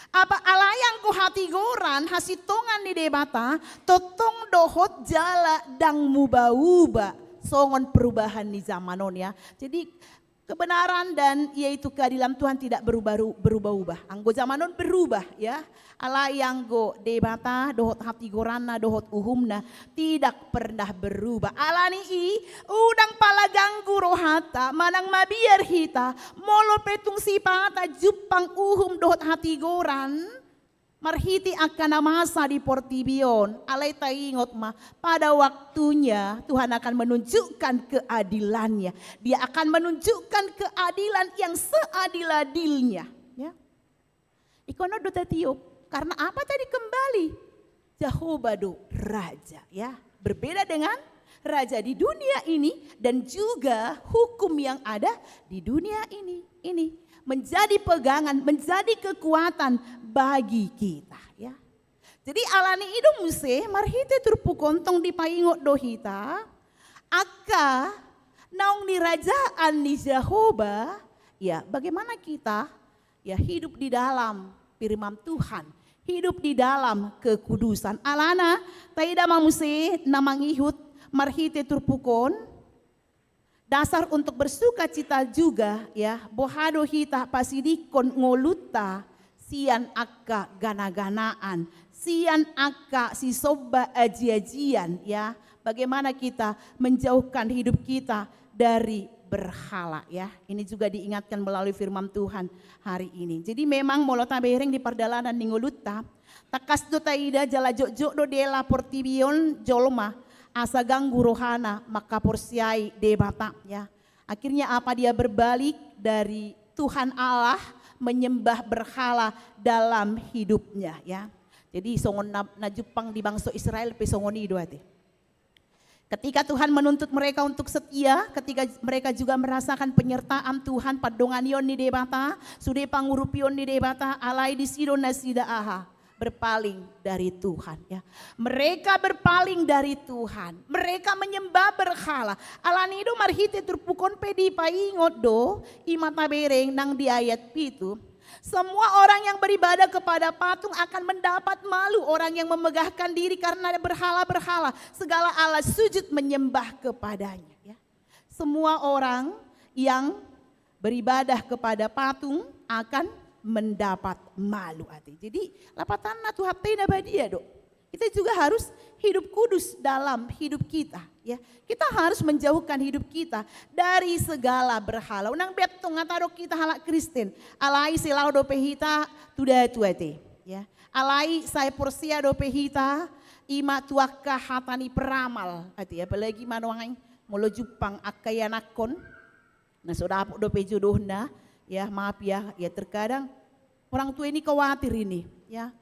Apa alayang ko hati goran hasitongan di debata totong dohot jala dang muba-uba songon perubahan di zamanon, ya. Jadi kebenaran dan yaitu keadilan Tuhan tidak berubah-ubah. Anggo zamanon berubah, ya. Alayang go debata dohot hati gorana dohot uhumna tidak pernah berubah. Alani udang pala ganggu rohata manang mabiar hita molo petung sipata jupang uhum dohot hati goran marhiti akan masa di portibion. Alay taingot ma pada waktunya Tuhan akan menunjukkan keadilannya. Dia akan menunjukkan keadilan yang seadil-adilnya, ya. Ikono do tetiup. Karena apa tadi kembali? Jehovah do raja, ya. Berbeda dengan raja di dunia ini dan juga hukum yang ada di dunia ini. Ini menjadi pegangan, menjadi kekuatan bagi kita, ya. Jadi alani ido muse marhite turpukontong di paingot dohita aka naung ni rajaan ni Jehovah, ya. Bagaimana kita, ya, hidup di dalam firman Tuhan, hidup di dalam kekudusan. Alana taida mamuse namang ihut marhite turpukon dasar untuk bersuka cita juga, ya. Bohado hita pasidikon ngoluta sian akka gana-ganaan, sian akka si soba aji-ajian, ya. Bagaimana kita menjauhkan hidup kita dari berhala, ya. Ini juga diingatkan melalui firman Tuhan hari ini. Jadi memang molota bereng di perdalanan ningoluta takas do taida jala jojo do dela portibion jolma asa ganggu rohana maka porsiai debata, ya. Akhirnya apa, dia berbalik dari Tuhan Allah menyembah berhala dalam hidupnya, ya. Jadi songon na Jepang di bangsa Israel pe songoni doate. Ketika Tuhan menuntut mereka untuk setia, ketika mereka juga merasakan penyertaan Tuhan padonganion ni debata, sude pangurupion ni debata, alai di sidon nasida aha, berpaling dari Tuhan, ya. Mereka berpaling dari Tuhan, mereka menyembah berhala. Alanido marhite turpukon pedi paingot do imata bereng nang di ayat pitu. Semua orang yang beribadah kepada patung akan mendapat malu. Orang yang memegahkan diri karena berhala-berhala, segala alat sujud menyembah kepadanya, ya. Semua orang yang beribadah kepada patung akan mendapat malu. Jadi lapatan tu hati nabadia dok. Kita juga harus hidup kudus dalam hidup kita, ya. Kita harus menjauhkan hidup kita dari segala berhala. Unang betong ngataro kita halak Kristen. Alai selau do pehita tuda tuate, ya. Alai saya porsia do pehita ima tuaka hatani peramal. Apalagi manuang molo Jepang akayanakon. Nah sudah do pejodohna, ya, maaf ya terkadang orang tua ini khawatir ini, ya.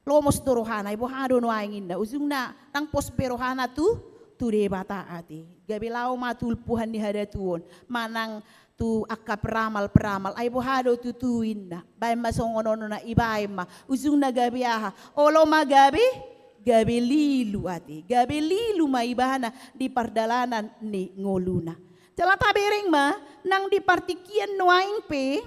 Lomos dorohana ibu hado no angin na ujung na tang pos perohana tu debata ati gabi lau matul puhan di hadatuon manang tu akka peramal ibu hado tutuin na bay masongono na ibay ma ujung na gabi aha olo magabi gabi lilu ma ibahana di pardalanan ni ngoluna celata bereng ma nang di partikian no aing pe,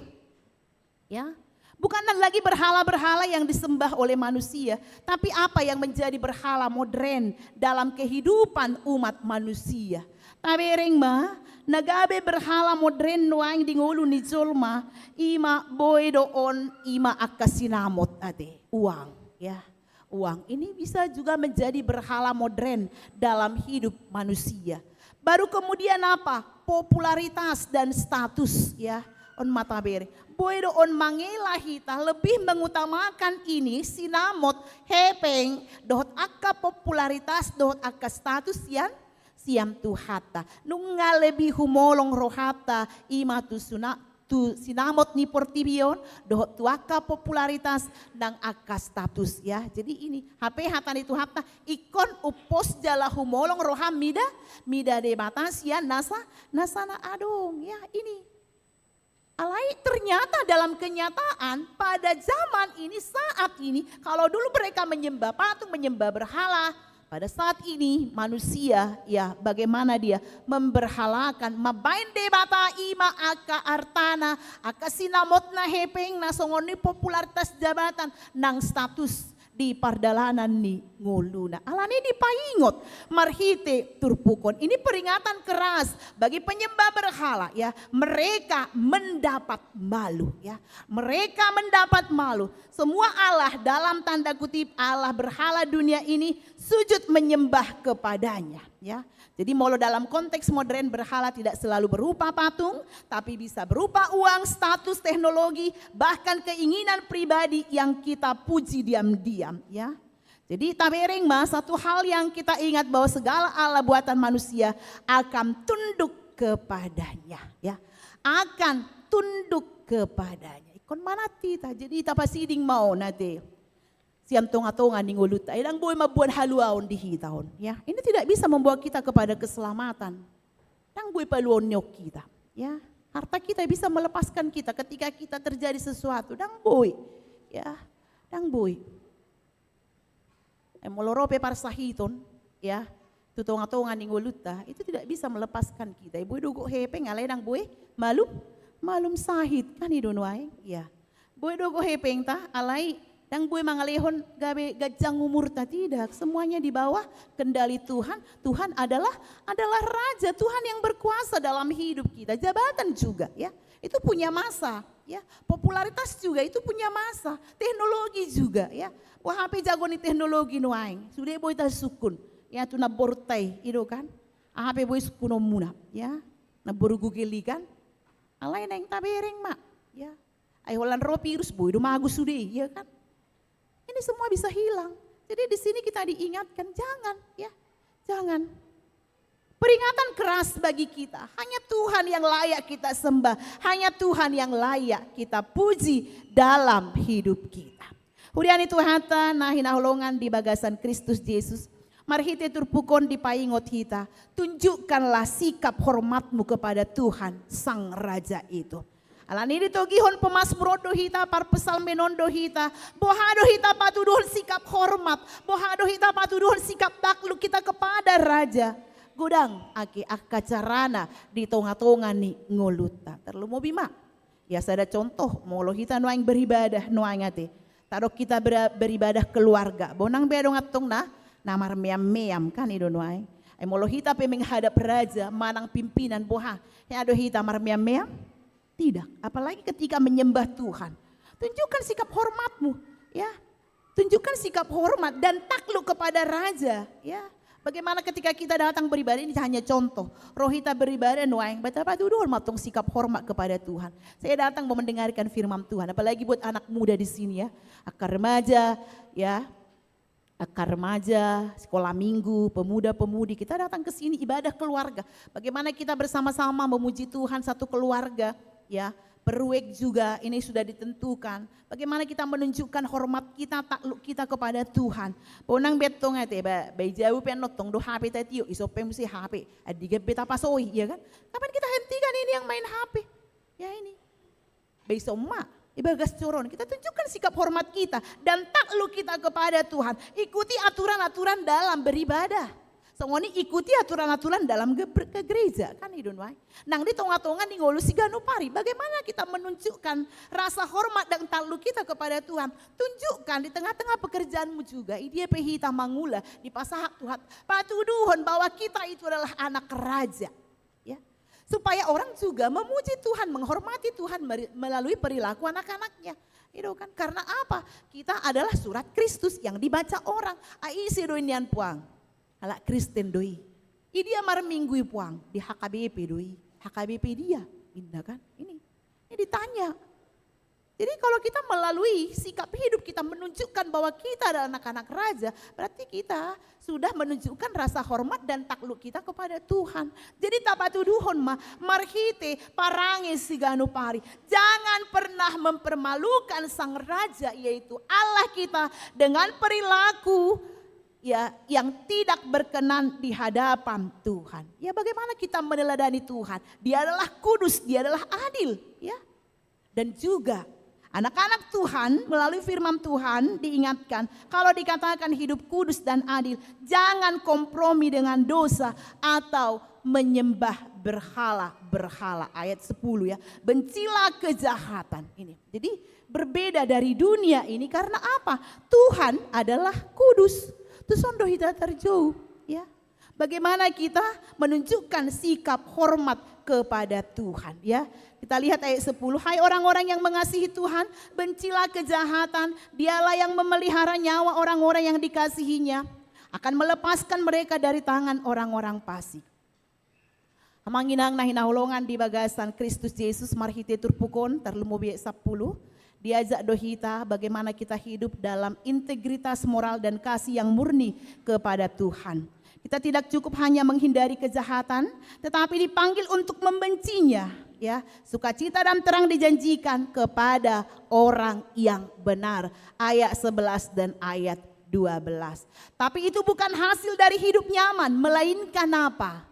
ya. Bukan lagi berhala-berhala yang disembah oleh manusia, tapi apa yang menjadi berhala modern dalam kehidupan umat manusia. Tabereng ma, nagabe berhala modern nuang di ngulu ni Jolma, ima boedoon, ima akasinamot ade, uang, ya. Uang ini bisa juga menjadi berhala modern dalam hidup manusia. Baru kemudian apa? Popularitas dan status, ya. On mata bere. Boy on mangelahita lebih mengutamakan ini sinamot hepeng dohot akka popularitas dohot akka status yan siam tuhata nunga lebih humolong rohata ima tusuna tu sinamot ni portibion dohot tuaka popularitas nang aka status ya. Jadi ini HP hatan itu hata ikon upos jala humolong roham mida de batasia nasana adong ya ini. Alai ternyata dalam kenyataan pada zaman ini saat ini kalau dulu mereka menyembah patung menyembah berhala. Pada saat ini manusia ya bagaimana dia memberhalakan mabain debata ima aka artana aka sinamot na hepeng na songoni popularitas jabatan nang status di pardalanan ni nguluna. Alani dipaingot marhite turpukon. Ini peringatan keras bagi penyembah berhala ya. Mereka mendapat malu ya. Mereka mendapat malu. Semua Allah dalam tanda kutip Allah berhala dunia ini sujud menyembah kepadanya ya. Jadi mau dalam konteks modern berhala tidak selalu berupa patung, tapi bisa berupa uang, status, teknologi, bahkan keinginan pribadi yang kita puji diam-diam ya. Jadi tabereng mas, satu hal yang kita ingat bahwa segala Allah buatan manusia akan tunduk kepadanya ya. Akan tunduk kepadanya. Ikon mana tita, jadi ita pasiding mau nate. Siam tonga-tonga ning ulut ay lang boy mabuan haluaon di hitaon ya. Ini tidak bisa membawa kita kepada keselamatan. Dang boy paluon nyok kita ya. Harta kita bisa melepaskan kita ketika kita terjadi sesuatu. Dang boy ya. Dang boy. Molorope parsahiton ya. Tu tonga-tonga ning ulut itu tidak bisa melepaskan kita. Boy dugo hepeng alay dang boy malum sahid kan idonway ya. Boy dugo hepeng ta alay Dang boy mangalehon gabe gajang umur tidak, semuanya di bawah kendali Tuhan. Tuhan adalah raja, Tuhan yang berkuasa dalam hidup kita. Jabatan juga ya, itu punya masa ya. Popularitas juga itu punya masa. Teknologi juga ya. Wah HP jago nih teknologi nuaing. Sudah boy ta sukun ya tu na bortai itu kan. HP boy sukuno muna ya. Na borugugeli kan. Alay nang tabereng mak ya. Ay holan ropirus boy dumagus sudah ya kan. Ini semua bisa hilang. Jadi di sini kita diingatkan jangan ya, jangan. Peringatan keras bagi kita. Hanya Tuhan yang layak kita sembah, hanya Tuhan yang layak kita puji dalam hidup kita. Huriani Tuhata nahin holongan di bagasan Kristus Yesus. Marhite turpukon di paingot kita. Tunjukkanlah sikap hormatmu kepada Tuhan Sang Raja itu. Alani ditogihon pemasmur dohita par pesalmenon dohita. Bohado hita patuduhon sikap hormat. Bohado hita patuduhon sikap takluk kita kepada Raja. Gudang aki akacarana di tonga-tonga ni ngoluta. Terlalu mau bima. Ya sada contoh molo hita nuang beribadah nuang ate. Tarok kita beribadah keluarga. Bonang beadong atong namar meam kan ido nuang. Molo hita pe menghadap Raja manang pimpinan boha. Ya ado hita mar meam. Tidak, apalagi ketika menyembah Tuhan. Tunjukkan sikap hormatmu, ya. Tunjukkan sikap hormat dan takluk kepada Raja, ya. Bagaimana ketika kita datang beribadah ini hanya contoh. Rohita beribadah nuaing, betapa dulu matong sikap hormat kepada Tuhan. Saya datang mau mendengarkan firman Tuhan, apalagi buat anak muda di sini ya. Akar remaja, ya. Akar remaja, sekolah minggu, pemuda-pemudi, kita datang ke sini ibadah keluarga. Bagaimana kita bersama-sama memuji Tuhan satu keluarga. Ya, peruek juga ini sudah ditentukan. Bagaimana kita menunjukkan hormat kita, takluk kita kepada Tuhan. Ponang betong ate ba jauh penotong do HP tadi isope mesti HP. Adiga beta pasoi ya kan? Kapan kita hentikan ini yang main HP? Ya ini. Beisoma ibagas coron, kita tunjukkan sikap hormat kita dan takluk kita kepada Tuhan. Ikuti aturan-aturan dalam beribadah. Songoni ikuti aturan-aturan dalam ke gereja kan idun wai. Nang di tonga-tonga ning ngolu sigano pari. Bagaimana kita menunjukkan rasa hormat dan takluk kita kepada Tuhan? Tunjukkan di tengah-tengah pekerjaanmu juga. Idia pehita mangula di pasahak Tuhan. Patuduhon bahwa kita itu adalah anak raja. Ya. Supaya orang juga memuji Tuhan, menghormati Tuhan melalui perilaku anak-anaknya. Itu kan karena apa? Kita adalah surat Kristus yang dibaca orang. Aisi doinian puang. Ala Kristen doi. Dia mar minggu puang di HKBP doi. HKBP dia. Indah kan? Ini ditanya. Jadi kalau kita melalui sikap hidup kita menunjukkan bahwa kita adalah anak-anak raja, berarti kita sudah menunjukkan rasa hormat dan takluk kita kepada Tuhan. Jadi tapatuduhon marhite parangi sigano pari. Jangan pernah mempermalukan sang raja yaitu Allah kita dengan perilaku ya yang tidak berkenan di hadapan Tuhan. Ya bagaimana kita meneladani Tuhan? Dia adalah kudus, dia adalah adil, ya. Dan juga anak-anak Tuhan melalui firman Tuhan diingatkan kalau dikatakan hidup kudus dan adil, jangan kompromi dengan dosa atau menyembah berhala. Ayat 10 ya. Bencilah kejahatan ini. Jadi berbeda dari dunia ini karena apa? Tuhan adalah kudus. Tusondo hita terjauh ya. Bagaimana kita menunjukkan sikap hormat kepada Tuhan ya. Kita lihat ayat 10, hai orang-orang yang mengasihi Tuhan, bencilah kejahatan, dialah yang memelihara nyawa orang-orang yang dikasihinya, akan melepaskan mereka dari tangan orang-orang fasik. Amanginang nahinahulongan di bagasan Kristus Yesus marhite turpukon terlumubi 10, diajak dohita bagaimana kita hidup dalam integritas moral dan kasih yang murni kepada Tuhan. Kita tidak cukup hanya menghindari kejahatan, tetapi dipanggil untuk membencinya. Ya, sukacita dan terang dijanjikan kepada orang yang benar. Ayat 11 dan ayat 12. Tapi itu bukan hasil dari hidup nyaman, melainkan apa?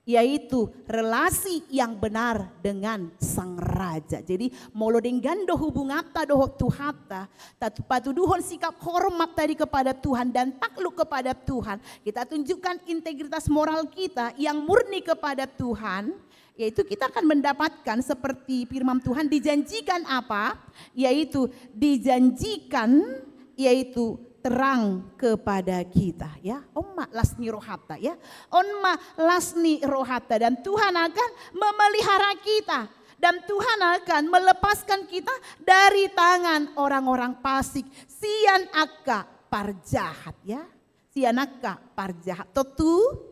Yaitu relasi yang benar dengan sang raja. Jadi molodengando hubungata doho tuhata, patuduhon sikap hormat tadi kepada Tuhan dan takluk kepada Tuhan. Kita tunjukkan integritas moral kita yang murni kepada Tuhan. Yaitu kita akan mendapatkan seperti firman Tuhan dijanjikan apa? Yaitu dijanjikan yaitu terang kepada kita ya. Omma lasni rohata ya. Omma lasni rohata dan Tuhan akan memelihara kita. Dan Tuhan akan melepaskan kita dari tangan orang-orang fasik. Sian akka parjahat ya. Sian akka parjahat. Tentu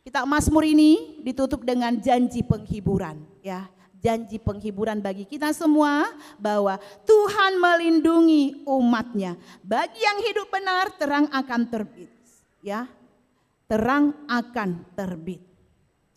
kita Mazmur ini ditutup dengan janji penghiburan ya. Janji penghiburan bagi kita semua bahwa Tuhan melindungi umatnya. Bagi yang hidup benar terang akan terbit ya. Terang akan terbit.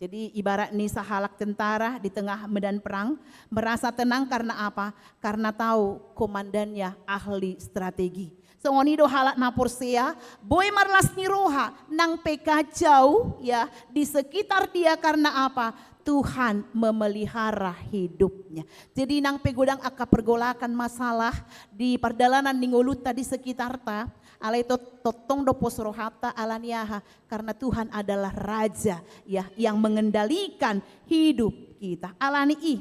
Jadi ibarat Nisa halak tentara di tengah medan perang merasa tenang karena apa? Karena tahu komandannya ahli strategi. Songonido halak naporsea, boy marlas niroha nang pekacau ya di sekitar dia karena apa? Tuhan memelihara hidupnya. Jadi nang pegodang aka pergolakan masalah di perdalanan ningoluta di sekitar ta, alai totong dopos rohata alaniaha karena Tuhan adalah raja ya yang mengendalikan hidup kita. Alani i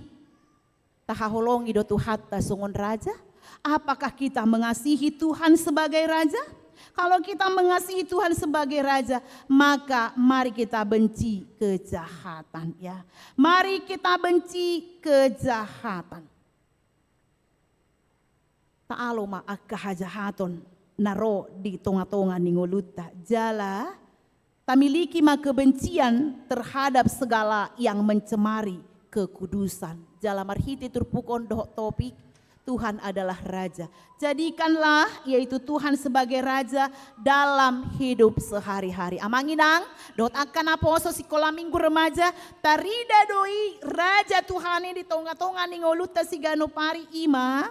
tahaholong ido tuhata sungon raja. Apakah kita mengasihi Tuhan sebagai raja? Kalau kita mengasihi Tuhan sebagai raja, maka mari kita benci kejahatan ya. Mari kita benci kejahatan. Ta'alo ma'akahajahaton naro di tonga-tonga ningoluta. Jala tamiliki ma kebencian terhadap segala yang mencemari kekudusan. Jala marhiti turpukon doh topik. Tuhan adalah raja. Jadikanlah yaitu Tuhan sebagai raja dalam hidup sehari-hari. Amanginang, dot akan aposo sekolah minggu remaja, tarida doi raja Tuhan ini di tonga-tonga ningoluta sigano pari ima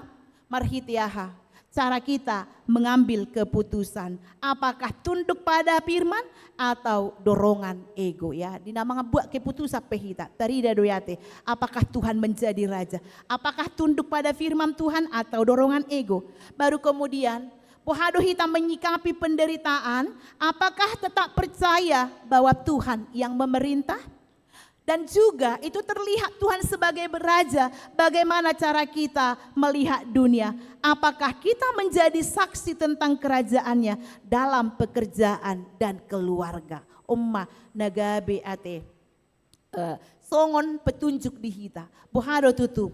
marhitiaha. Cara kita mengambil keputusan, apakah tunduk pada firman atau dorongan ego ya. Dinama buat keputusan pehita, tarida doyate. Apakah Tuhan menjadi raja? Apakah tunduk pada firman Tuhan atau dorongan ego? Baru kemudian pohado hitam menyikapi penderitaan, apakah tetap percaya bahwa Tuhan yang memerintah? Dan juga itu terlihat Tuhan sebagai beraja, bagaimana cara kita melihat dunia. Apakah kita menjadi saksi tentang kerajaannya dalam pekerjaan dan keluarga. Umma nagabe ate songon petunjuk di hita. Bohado tutup.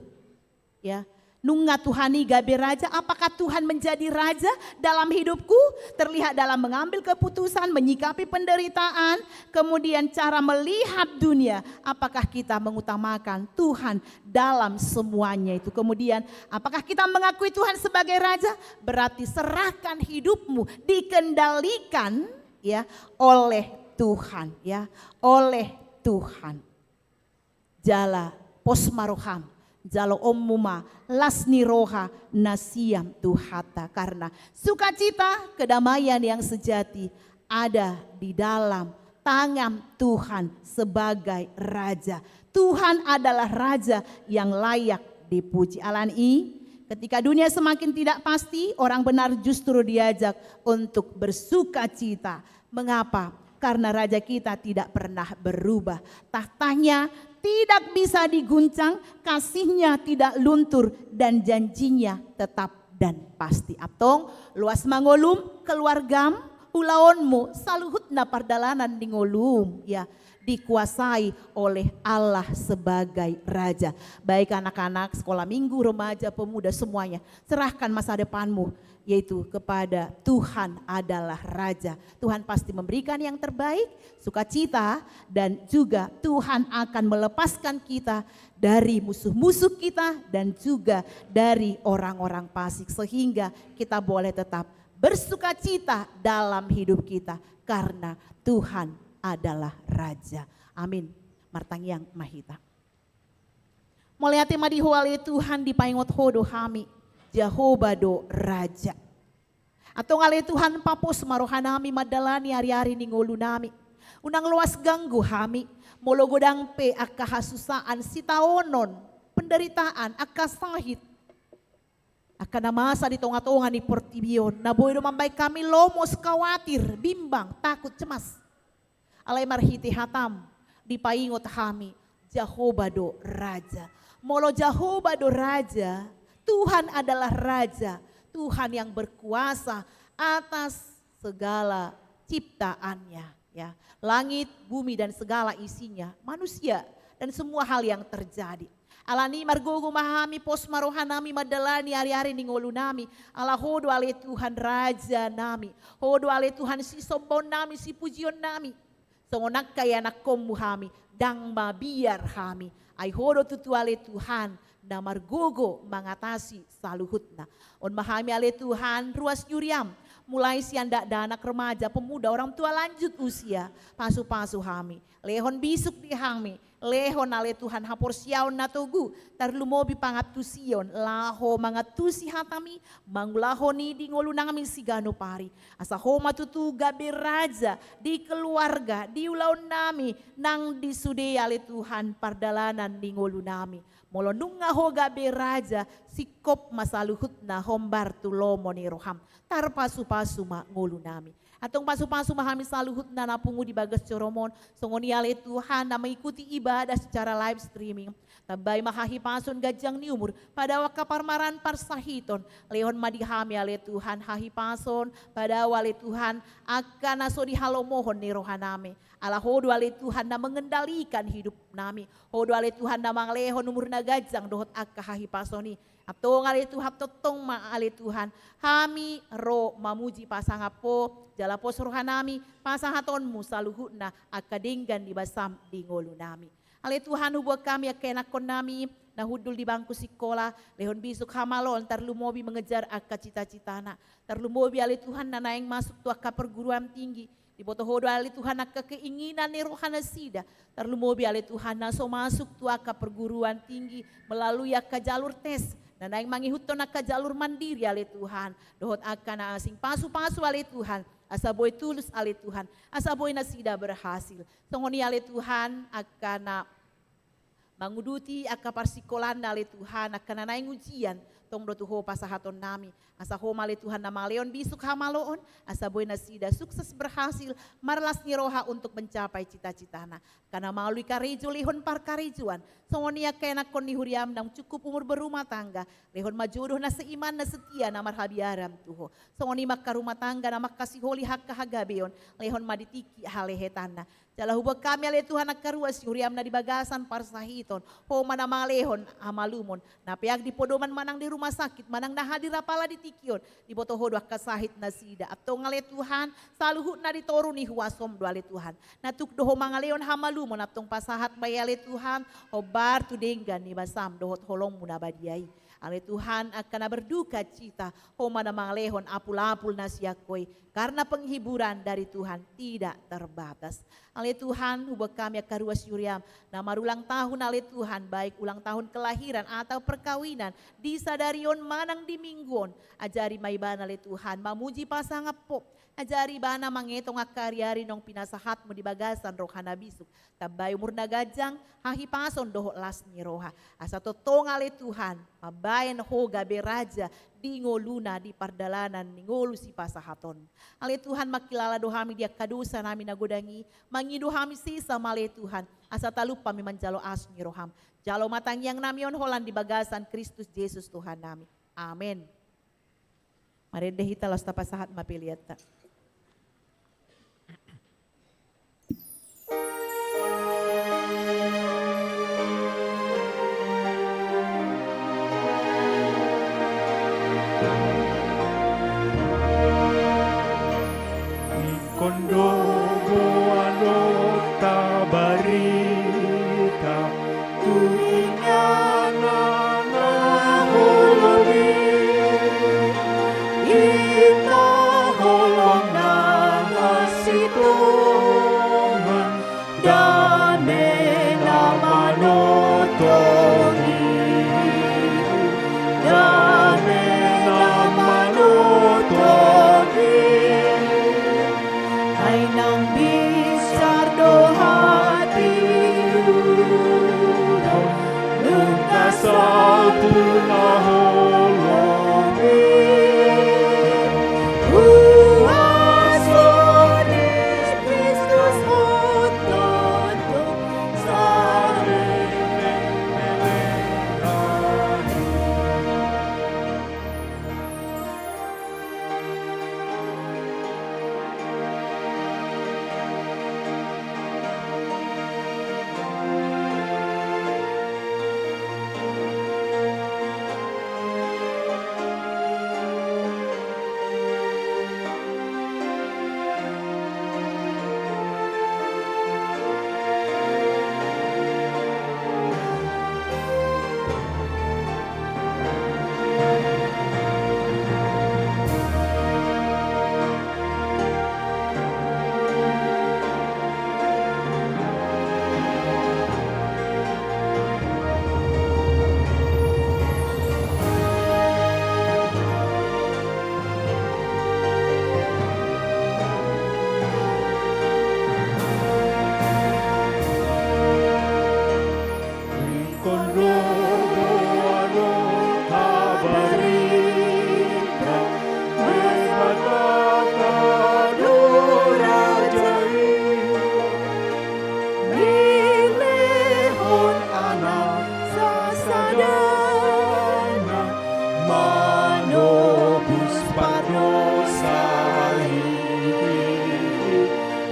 Ya. Nunga Tuhani gabe raja, apakah Tuhan menjadi raja dalam hidupku? Terlihat dalam mengambil keputusan, menyikapi penderitaan, kemudian cara melihat dunia. Apakah kita mengutamakan Tuhan dalam semuanya itu? Kemudian apakah kita mengakui Tuhan sebagai raja? Berarti serahkan hidupmu dikendalikan ya oleh Tuhan ya, oleh Tuhan. Jala posmaroham, jalo omuma lasni roha nasiam tuhata, karena sukacita kedamaian yang sejati ada di dalam tangan Tuhan sebagai raja. Tuhan adalah raja yang layak dipuji. Alani, ketika dunia semakin tidak pasti, orang benar justru diajak untuk bersukacita. Mengapa? Karena raja kita tidak pernah berubah. Tahtanya tidak bisa diguncang, kasihnya tidak luntur, dan janjinya tetap dan pasti. Atong luas mangolum keluargam ulaonmu saluhutna pardalanan di ngolum ya, dikuasai oleh Allah sebagai raja. Baik anak-anak, sekolah minggu, remaja, pemuda, semuanya serahkan masa depanmu yaitu kepada Tuhan adalah raja. Tuhan pasti memberikan yang terbaik, sukacita, dan juga Tuhan akan melepaskan kita dari musuh-musuh kita dan juga dari orang-orang fasik, sehingga kita boleh tetap bersukacita dalam hidup kita karena Tuhan adalah raja. Amin. Martang yang mahita. Mulai tema di huali Tuhan di paingot hodo hami Jehovah do raja. Atau ngale Tuhan papos marohanami madalani hari-hari ningolu nami. Unang luas ganggu hami. Molo godang pe akka hasusaan sitaonon. Penderitaan akka sahit. Akka namasa di tonga-tonga ni portibion. Naboy lumambay kami lomos khawatir, bimbang, takut, cemas. Alay marhiti hatam di paingot hami Jehovah do raja. Molo Jehovah do raja, Tuhan adalah raja, Tuhan yang berkuasa atas segala ciptaannya ya. Langit, bumi dan segala isinya, manusia dan semua hal yang terjadi. Alani margogo mahami pos marohanami madalani hari-hari ningolu nami. Allah hodo ale Tuhan raja nami. Hodo ale Tuhan si sombon nami, si pujion nami. Songonak kaya nak komu hami, dang mabiar hami. Ay hodo tutu ale Tuhan. Na margogo mengatasi saluhutna. On mahami ale Tuhan ruas yuriam. Mulai sianda anak remaja, pemuda, orang tua lanjut usia. Pasu-pasu hami. Lehon bisuk di hami. Lehon ale Tuhan hapor siaon na togu. Tarlumobi pangatusion. Laho mangatusi hatami. Mangulahoni di ngolu nami sigano pari. Asa homa tutu gabe raja. Di keluarga, di ulaon nami. Nang disude ale Tuhan pardalanan di ngolu nami. Molo nunga hoga beraja sikop masaluhut na hombar tulomo ni roham tar pasu-pasu ma ngulu nami. Atong pasu-pasu mahami saluhut na napungu di bagas coromon songoni ale Tuhan na mengikuti ibadah secara live streaming. Tabay mahahipason gajang ni umur pada wakaparmaran parsahiton lehon madihami ale Tuhan hahipason pada wale Tuhan akan naso di halomohon ni rohaname. Allah hodo ale Tuhan na mengendalikan hidup nami. Hodo ale Tuhan na manglehon umur na gajang dohot akka hahipasoni. Atong ale Tuhan totong ma ale Tuhan. Hami ro mamuji pasangapo jalapos rohanami pasangatonmu saluhut na akadinggan di basam di ngolu nami. Ale Tuhan hubuk kami akenakon nami nahudul di bangku sekolah lehon bisuk hamalon tarlumobi mengejar akka cita-citana. Tarlumobi ale Tuhan na naeng masuk tu akka perguruan tinggi. Di botohodo ale Tuhan akka keinginan ni rohana sida. Tarlumobi ale Tuhan na so masuk tu akka perguruan tinggi melalui akka jalur tes. Na naeng mangihuton akka jalur mandiri ale Tuhan. Dohot akka na asing pasu-pasu ale Tuhan. Asa boy tulus ale Tuhan. Asa boy na sida berhasil. Songoni ale Tuhan akka na manguduti akka parsikolan ale Tuhan akka na naeng ujian. Tong dotuho pasahaton nami. Asa homa ale Tuhan na maleon bisuk hamaloon. Asa boy na sida sukses berhasil marlas ni roha untuk mencapai cita-citana. Karena melalui karejo lehon par karejuan. Songonia kenak kon ni huriam nang cukup umur berumah tangga. Lehon majodoh na seiman na setia na marhabiaram tuho. Songoni makka rumah tangga na makkasih holi hakka hagabeon. Lehon maditiki halehetana. Jala hubak kami ale Tuhan akarua suriam na di bagasan parsahiton. Ho mana malehon amalumon. Napiag di podoman manang di rumah sakit. Manang nahadir apala di tikion. Di botoho doa kasahit na sida. Atau ngale Tuhan saluhut na ditoru ni huasom doa ale Tuhan. Natuk doho mangaleon hamalumon. Atong pasahat bayale Tuhan. Obar tu denggan ni basam dohot holong muna badiai. Ale Tuhan akan berduka cita. Ho mana mangalehon apul-apul nasiakoi. Karena penghiburan dari Tuhan tidak terbatas. Ale Tuhan hubak kami akaruas yuriam. Nama ulang tahun ale Tuhan baik ulang tahun kelahiran atau perkawinan. Di sadarion manang di mingguon. Ajari maiban ale Tuhan mamuji pasang pop. Ajari bana mangetong akaryari nong pinasahatmu di bagasan rohana bisuk. Tabay umur na gajang hahi pason doho las ni roha. Asa totong ale Tuhan mabayan hoga beraja di ngoluna di pardalanan ni ngolu si pasahaton. Ale Tuhan makilala dohami dia kadusa nami nagodangi. Mangido hami sisa male Tuhan. Asa talupa mi manjalo as ni roham. Jalo matang yang namion holan di bagasan Kristus Yesus Tuhan nami. Amin. Mari dehita las tapasahat mapiliata. Kondo boano tabarita tuingana na holobi ita holong na nasitungan dame na manotogi dame na manotogi ay nang bisardo hati nung nasal tunahologi uaso ni Kristus ototo sa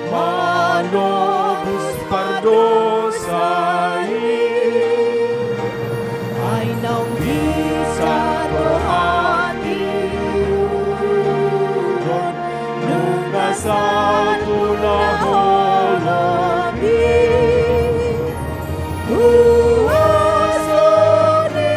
Manobus pardosai ay nang bisa rohani nung nasa tunaholobi uaso ni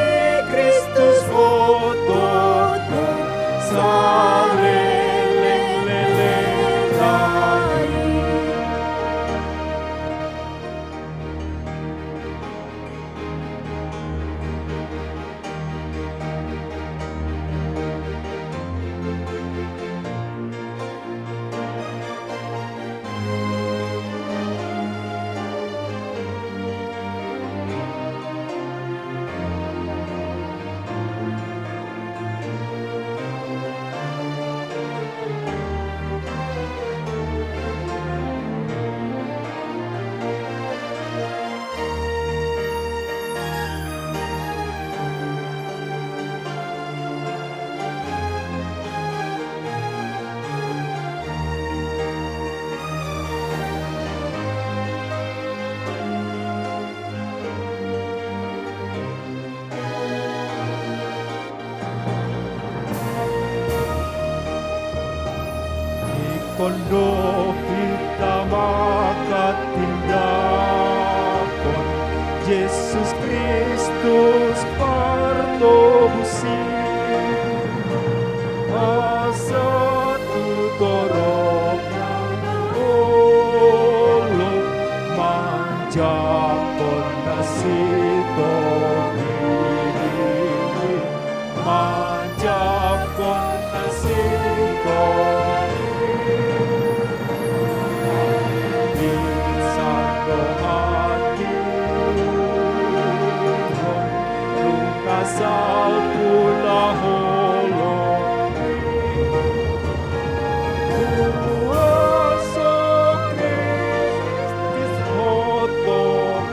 kondo kita makatindakon Yesus Kristus partobusi asa tutoroknya ulung manjakon nasito manjakon nasito Insando hati Lungkasal pula holo Kuasa Kristus hotong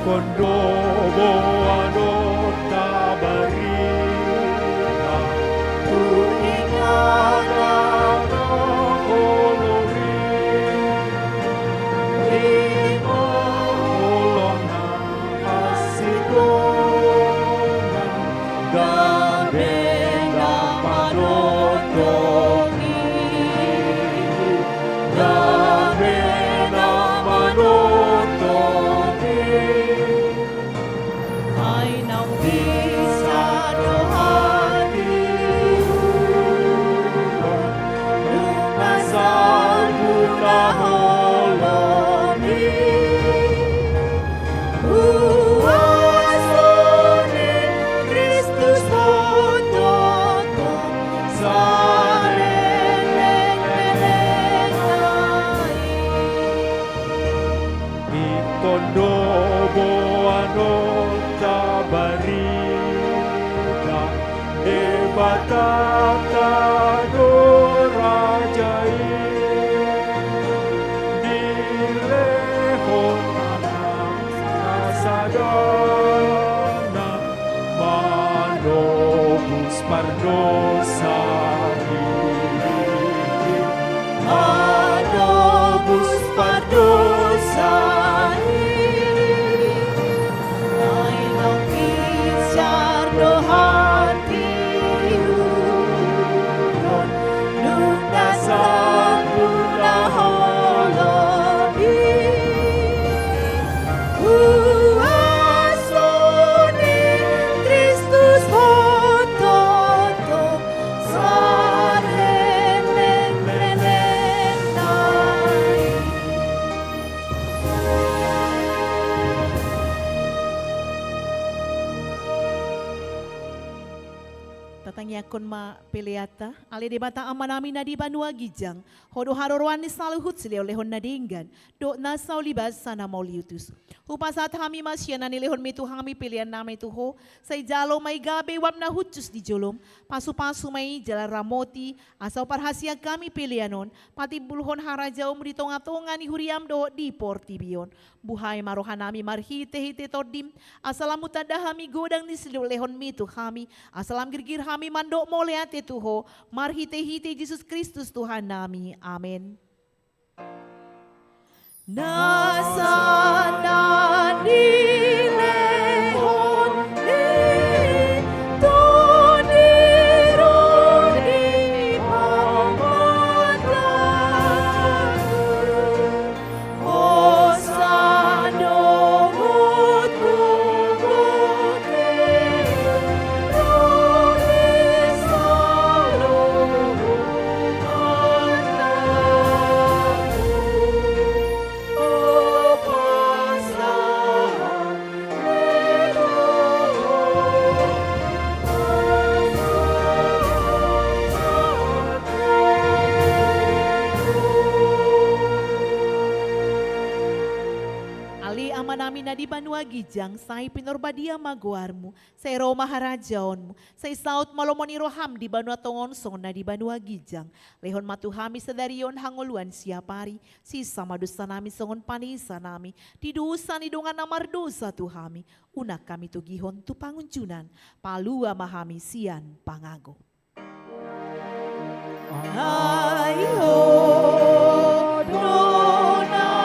Kondobo anota barina tu ingana olori limo olona asigona gabena manotongi gabena manotongi ay nang bisa dohati lumasan mula holoni uasoni Kristus hototo sareleng-lengai ikondobo anota barida batata dorajai dilehon nasadana manobus pardosa manobus pardosa Tatangyakon ma piliata, ali di bata amanami na di banua gijang, hodo harorwan ni saluhut sila olehon na dinggan, do nasaw libas sana mauliutus. Upasat hami masya na nilehon mi tuhang mi pilihan namin tuho, sa ijalo may gabi wam na hutsus di jolom, pasu-pasu may jala ramoti, asaw parhasya kami pilihanon, pati bulhon harajaw mo dito nga tunga ni huriam do di portibion. Buhay marohan nami marhite-hite tordim, asalam utadahami godang ni sila olehon mi tuhami, asalam girgir kami mandok moliate tuho, marhite-hite Yesus Kristus Tuhan nami. Amin. Nasana dilehon ni toniro di pamataku osano mutu muke roni Ali amanami na di banua gijang, say pinorbadia maguarmu, say Roma harajaonmu, say saut malomoni roham di banua tongonsong na di banua gijang, lehon matuhami sedarion hangoluan siapari, sisa madusa nami songon panisa nami, di dusa ni dongan namar dosa tuhami, unak kami tugihon tu panguncunan, palua mahami sian pangago. Ayo dona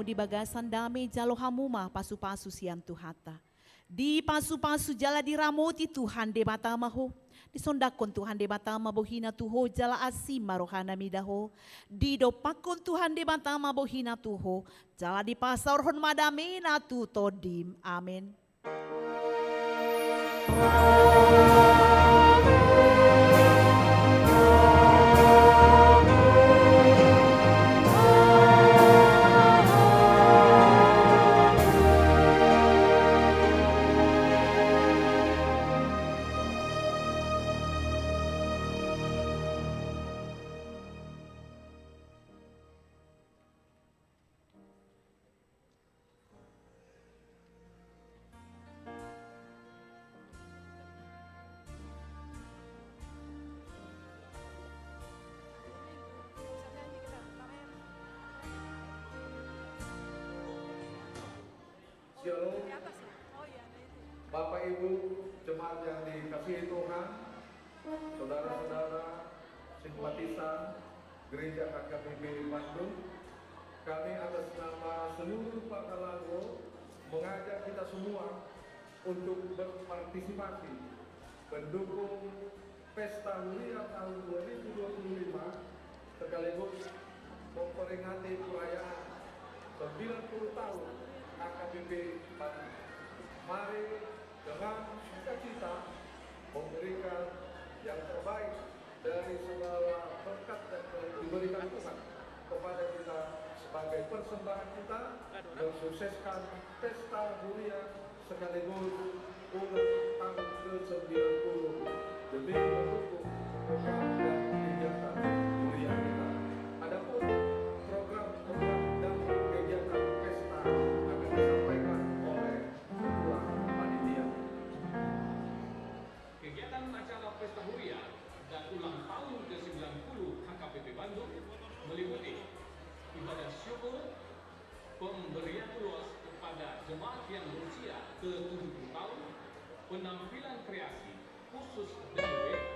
di bagasan dame jalo hamuma pasu-pasu sian tuhata. Di pasu-pasu jala diramoti Tuhan de batamaho. Di sondakon Tuhan de batama bohina tuho jala asim marohana midaho. Di dopakon Tuhan de batama bohina tuho jala di pasar hon madamena tu todim. Amin. Shalom, Bapak Ibu jemaat yang dikasihi Tuhan, saudara-saudara simpatisan Gereja HKBP Bandung, kami atas nama seluruh Pakalago mengajak kita semua untuk berpartisipasi mendukung Pesta Huria tahun 2025 sekaligus memperingati perayaan 90 tahun HKBP Bandung. Mari dengan sukacita memberikan yang terbaik dari segala berkat yang diberikan Tuhan kepada kita sebagai persembahan kita mensukseskan Pesta Huria sekaligus ulang tahun ke-90 demi mendukung program dan kegiatan Huria kita. Adapun program-program dan kegiatan pesta akan disampaikan oleh Ketua Panitia. Kegiatan acara Pesta Huria dan ulang tahun ke-90 HKBP Bandung meliputi ibadah syukur, pemberian ulos kepada jemaat yang berusia ke-70 tahun, penampilan kreasi khusus dari